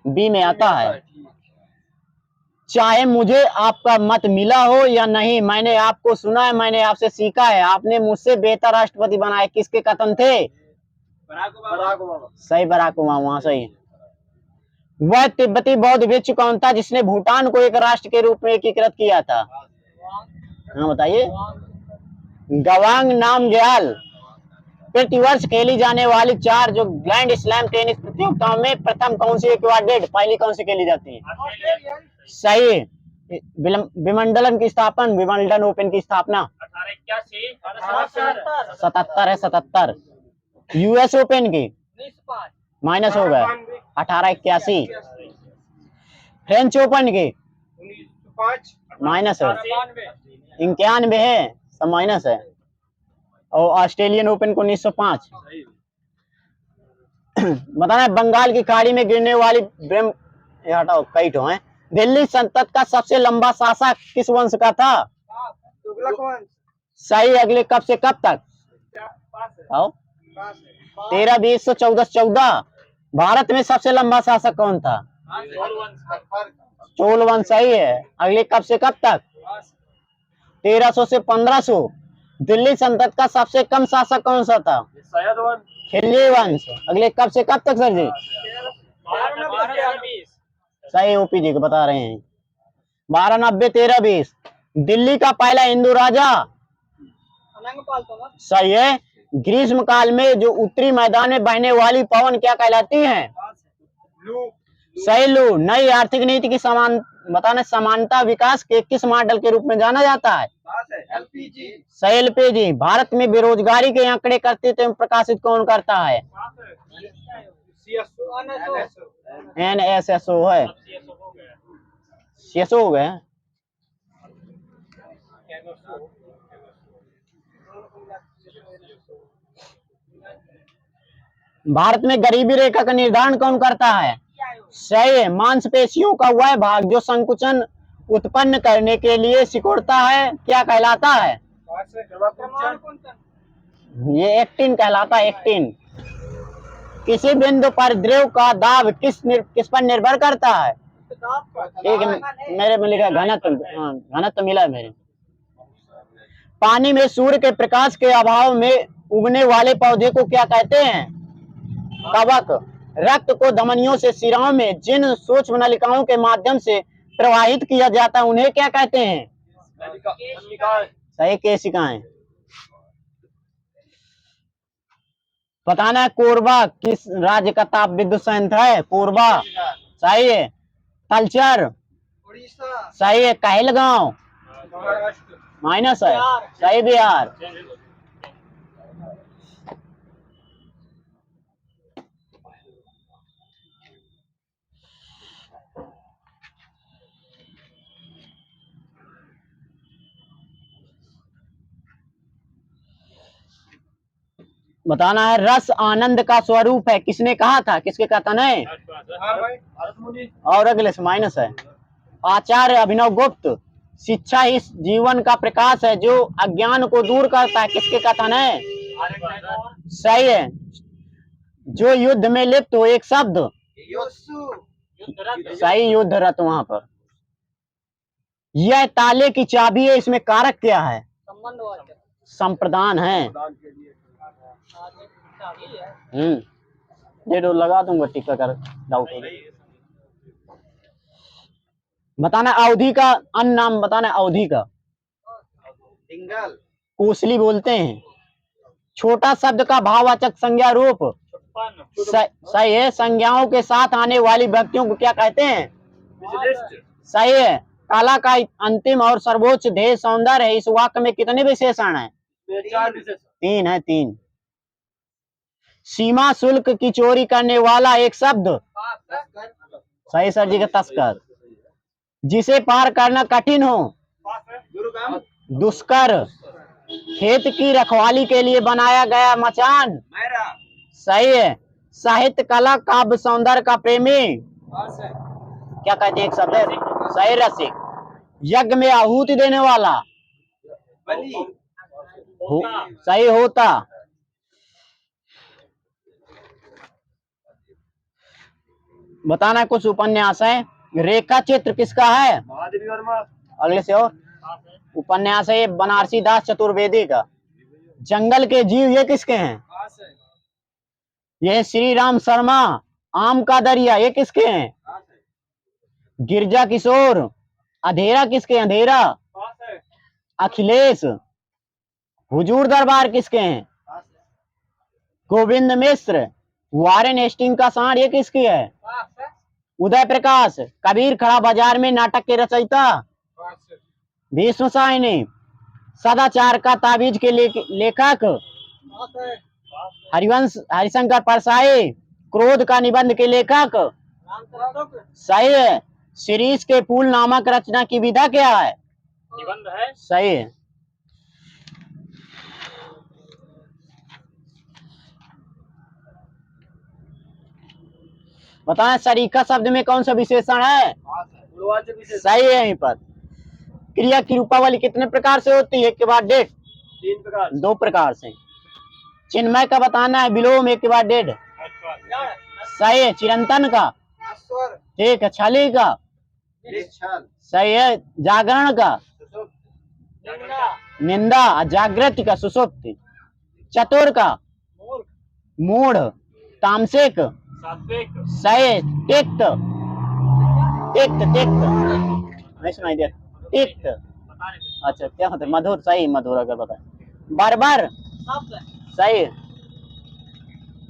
बी में आता है। चाहे मुझे आपका मत मिला हो या नहीं, मैंने आपको सुना है, मैंने आपसे सीखा है, आपने मुझसे बेहतर राष्ट्रपति बनाए, किसके कथन थे? Barack Obama. सही, बराक ओबामा सही। वह तिब्बती बौद्ध भिक्षु कौन था जिसने भूटान को एक राष्ट्र के रूप में एकीकृत किया था? हाँ बताइए। गवांग नामग्याल। प्रतिवर्ष खेली जाने वाली 4 जो ग्रैंड स्लैम टेनिस प्रतियोगिताओं में प्रथम कौन सी एक्वाडेड, पहली कौन सी खेली जाती है? सही। विंबलडन की स्थापना, विंबलडन ओपन की स्थापना 1881। 77 है, 77। US ओपन की 1905। माइनस हो गया, 1881। फ्रेंच ओपन की 1905। माइनस है, 91 है, सब माइनस है। और ऑस्ट्रेलियन ओपन को 1905। बताना, बंगाल की खाड़ी में गिरने वाली ये हटाओ, कई ठो हैं। दिल्ली सल्तनत का सबसे लंबा शासक किस वंश का था? तुगलक वंश। सही। अगले कब से कब तक? आओ। 13-20-1414। भारत में सबसे लंबा शासक कौन था? चोल वंश सही है। अगले कब से कब तक? 1300 से 1500। दिल्ली सल्तनत का सबसे कम शासक कौन सा था? सैयद वंश। खिलजी वंश। अगले कब से कब तक सर जी? 1290। सही, OP जी को बता रहे हैं। 1290, 1320। दिल्ली का पहला हिंदू राजा? अनंगपाल तोमर। सही है। ग्रीष्म काल में जो उत्तरी मैदान में बहने वाली पवन क्या कहलाती हैं? सही लू। नई आर्थिक नीति की समान बताना समानता विकास के किस मॉडल के रूप में जाना जाता है? एलपीजी। सही एलपीजी। भारत में बेरोजगारी के आंकड़े करते थे प्रकाशित कौन करता है? एनएसएसओ है। सीएसओ हो गए। भारत में गरीबी रेखा का निर्धारण कौन करता है? सही है। मांसपेशियों का वह भाग जो संकुचन उत्पन्न करने के लिए सिकुड़ता है क्या कहलाता है? ये एक्टिन कहलाता है, एक्टिन। किसी बिंदु पर द्रव का दाब किस पर निर्भर करता है? एक मेरे में लिखा घनत्व। हाँ, घनत्व मिला है मेरे। पानी में सूर्य के प्रकाश के अभाव में उगने वाले पौधे को क्या कहते हैं? कवक। रक्त को धमनियों से शिराओं में जिन सूक्ष्म नलिकाओं के माध्यम से प्रवाहित किया जाता है उन्हें क्या कहते हैं? सही, केशिकाएं। बताना है कोरबा किस राज्य का ताप विद्युत संयंत्र है? कोरबा। सही है। तलचर। उड़ीसा। सही है। कहलगांव माइनस है। सही, बिहार। बताना है रस आनंद का स्वरूप है किसने कहा था? किसके कथन है? और अगले से माइनस है। आचार्य अभिनव गुप्त। शिक्षा ही जीवन का प्रकाश है जो अज्ञान को दूर करता है किसके कथन है? सही है। जो युद्ध में लिप्त हो एक शब्द? सही, युद्ध रत। वहां पर यह ताले की चाबी है, इसमें कारक क्या है? संप्रदान है। ये तो लगा दूंगा टिक्का कर डाउट। बताना अवधि का अन्य नाम बताना। अवधि का कोसली बोलते हैं। छोटा शब्द का भाववाचक संज्ञा रूप? सही है। संज्ञाओं के साथ आने वाली व्यक्तियों को क्या कहते हैं? सही है। कला का अंतिम और सर्वोच्च ध्येय सौंदर्य है। इस वाक्य में कितने विशेषण हैं? 3 है, 3। सीमा शुल्क की चोरी करने वाला एक शब्द? सही सर जी का तस्कर। जिसे पार करना कठिन हो? दुष्कर। खेत की रखवाली के लिए बनाया गया मचान? सही है। साहित्य कला काव्य सौंदर्य का प्रेमी क्या कहते हैं? एक शब्द है। सही, रसिक। यज्ञ में आहुति देने वाला? सही, होता। बताना कुछ उपन्यास है। रेखा चित्र किसका है? अगले से और उपन्यास है बनारसी दास चतुर्वेदी का। जंगल के जीव ये किसके हैं? यह श्री राम शर्मा। आम का दरिया ये किसके हैं? गिरजा किशोर। अंधेरा किसके? अंधेरा अखिलेश। हुजूर दरबार किसके हैं? गोविंद मिश्र। वारेन हेस्टिंग का सांड ये किसकी है? उदय प्रकाश। कबीर खड़ा बाजार में नाटक के रचयिता? भीष्म साहनी। सदाचार का ताबीज के लेखक? हरिवंश हरिशंकर परसाई। क्रोध का निबंध के लेखक? सही है। शिरीष के फूल नामक रचना की विधा क्या है? निबंध है। सही है। बताएं सरीखा शब्द में कौन सा विशेषण है? सही है। यहीं पर क्रिया की रूपावली कितने प्रकार से होती है? एक के बाद डेढ़? 3 प्रकार। 2 प्रकार से। चिन्मय का बताना है विलोम एक के बाद डेढ़? सही है। चिरंतन का? ठीक है। छली का? सही है। जागरण का? निंदा। जागृति का? सुषुप्ति। चतुर का? मूढ़। तामसिक? सही है। तिक्त। तिक्त तिक्त नहीं सुनाई दिया। तिक्त। अच्छा क्या होता है? मधुर। सही, मधुर अगर बताए। बर्बर? सही है।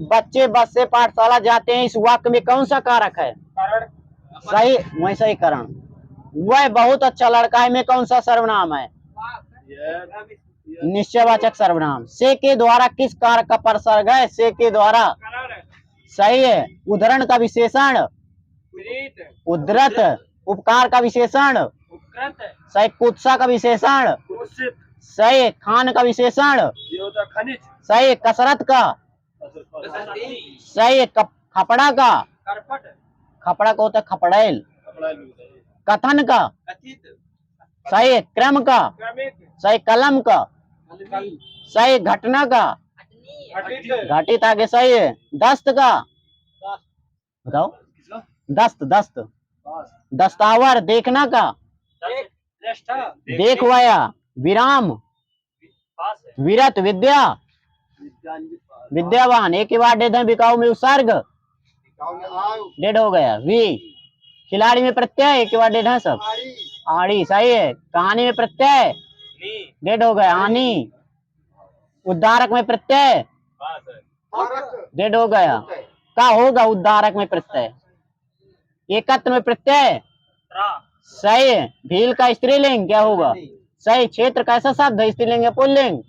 बच्चे बस से पाठशाला जाते हैं इस वाक्य में कौन सा कारक है? सही वही सही करण। वह बहुत अच्छा लड़का है में कौन सा सर्वनाम है? निश्चयवाचक सर्वनाम। से के द्वारा किस कारक का प्रसर्ग है? से के द्वारा सही है। उद्धरण का विशेषण उद्धृत। उपकार का विशेषण सही। कुत्सा का विशेषण सही। खान का विशेषण खनिज सही। कसरत का सही। खपड़ा का खपड़ा को होता है खपड़ैल। कथन का सही। क्रम का सही। कलम का सही। घटना का घटित आगे सही है। दस्त का बताओ। दस्त दस्त। दस्तावर। देखना का देखवाया। विराम विरत। विद्या विद्यावान। एक ही बार दे दें बिकाऊ में उपसर्ग डेढ़ हो गया। वी खिलाड़ी में प्रत्यय एक ही बार डेढ़ है सब। आड़ी सही है। कहानी में प्रत्यय डेढ़ हो गया। आनी। उद्धारक में प्रत्यय डेढ़ हो गया। का होगा उद्धारक में प्रत्यय? एकत्र में प्रत्यय सही है। भील का स्त्रीलिंग क्या होगा? सही। क्षेत्र कैसा शब्द है? स्त्रीलिंग है पुल्लिंग?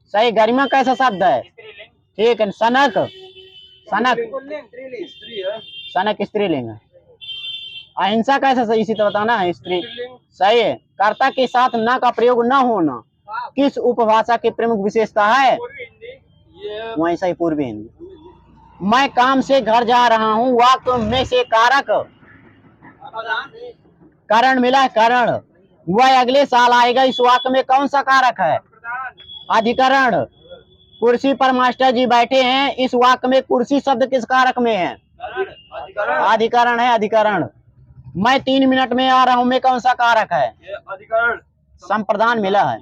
सही। गरिमा कैसा शब्द है? ठीक है। सनक सनक सनक स्त्रीलिंग है। अहिंसा कैसा? इसी तो बताना है स्त्री सही है। कर्ता के साथ न का प्रयोग न होना किस उपभाषा की प्रमुख विशेषता है? वही सही। पूर्वी हिंदी। मैं काम से घर जा रहा हूँ। वाक्य में से कारक कारण मिला है। कारण। वह अगले साल आएगा। इस वाक्य में कौन सा कारक है? अधिकरण। कुर्सी पर मास्टर जी बैठे हैं। इस वाक्य में कुर्सी शब्द किस कारक में है? अधिकरण है। अधिकरण। मैं 3 मिनट में आ रहा हूं में कौन सा कारक है? अधिकरण। संप्रदान मिला है।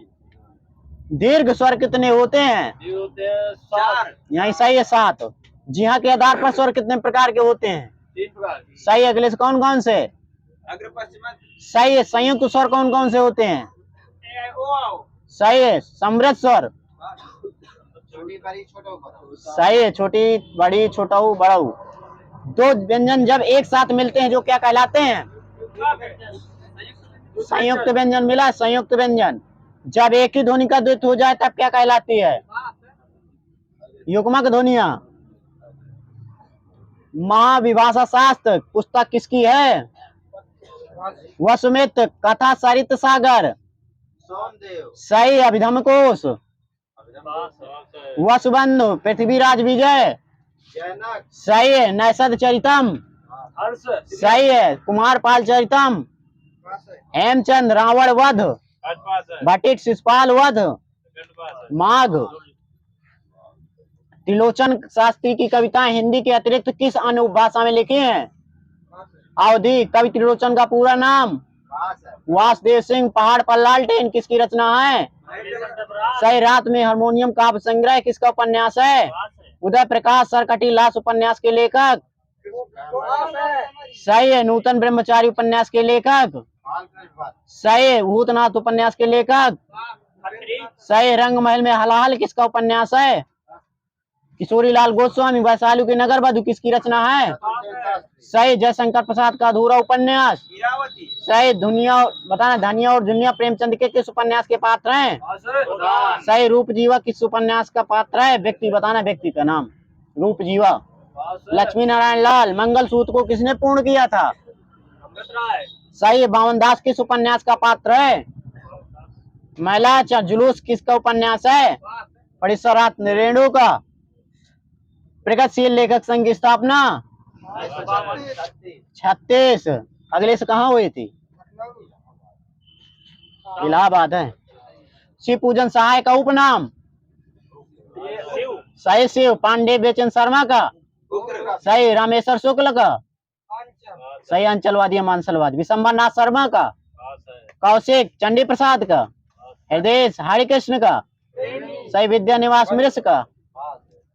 दीर्घ स्वर कितने होते हैं? यही सही है 7। जी हाँ के आधार पर स्वर कितने प्रकार के होते हैं? 3 प्रकार। सही। अगले से कौन कौन से? अग्र पश्चिम सही है। संयुक्त स्वर कौन कौन से होते हैं? सही है। समृद्ध स्वर छोटी बड़ी छोटा सही है। छोटी बड़ी छोटाऊ बड़ाऊ। दो व्यंजन जब एक साथ मिलते हैं जो क्या कहलाते हैं? संयुक्त व्यंजन मिला। संयुक्त व्यंजन। जब एक ही ध्वनि का द्वैत हो जाए तब क्या कहलाती है? युग्मक ध्वनियां। महाविभाषा शास्त्र पुस्तक किसकी है? वसुमित्र। कथा सरित सागर सोमदेव। सही। अभिधम कोश वसुबंधु। पृथ्वीराज विजय जैनक। सही है। नैषद चरितम हर्ष। सही है। कुमार पाल चरितम। हेमचंद रावण वध। भट्टिक शिशुपाल वध। माघ। त्रिलोचन शास्त्री की कविताएं हिंदी के अतिरिक्त किस अन्य उपभाषा में लिखी हैं? अवधि। कवि त्रिलोचन का पूरा नाम? वासुदेव सिंह। पहाड़ पर लालटेन किसकी रचना है? सही। रात में हारमोनियम काव्य संग्रह किसका उपन्यास है? उदय प्रकाश सरकटी लाश उपन्यास के लेखक? सही है। नूतन ब्रह्मचारी उपन्यास के लेखक? सही है। भूतनाथ उपन्यास के लेखक? सही। रंगमहल में हलाहल किसका उपन्यास है? किशोरी लाल गोस्वामी। वैशाली के नगर बधु किसकी रचना है? सही। जयशंकर प्रसाद का अधूरा उपन्यास? सही। दुनिया बताना। धनिया और दुनिया प्रेमचंद के किस उपन्यास के पात्र हैं? सही। रूप जीवा किस उपन्यास का पात्र है? व्यक्ति बताना। व्यक्ति का नाम रूप जीवा। लक्ष्मी नारायण लाल। मंगलसूत्र को किसने पूर्ण किया था? सही। बावन दास किस उपन्यास का पात्र है? महिला जुलूस किसका उपन्यास है? परिसरात रेणु का। प्रगतिशील लेखक संघ की स्थापना 36। अगले से कहाँ हुई थी? इलाहाबाद है। शिव पूजन सहाय का उपनाम? सही। शिव। पांडे बेचन शर्मा का? सही। रामेश्वर शुक्ल का? सही। अंचलवादी मानसलवादी। विशंबर नाथ शर्मा का? कौशिक। चंडी प्रसाद का? हृदय हरिकृष्ण का? सही। विद्या निवास मिश्र का?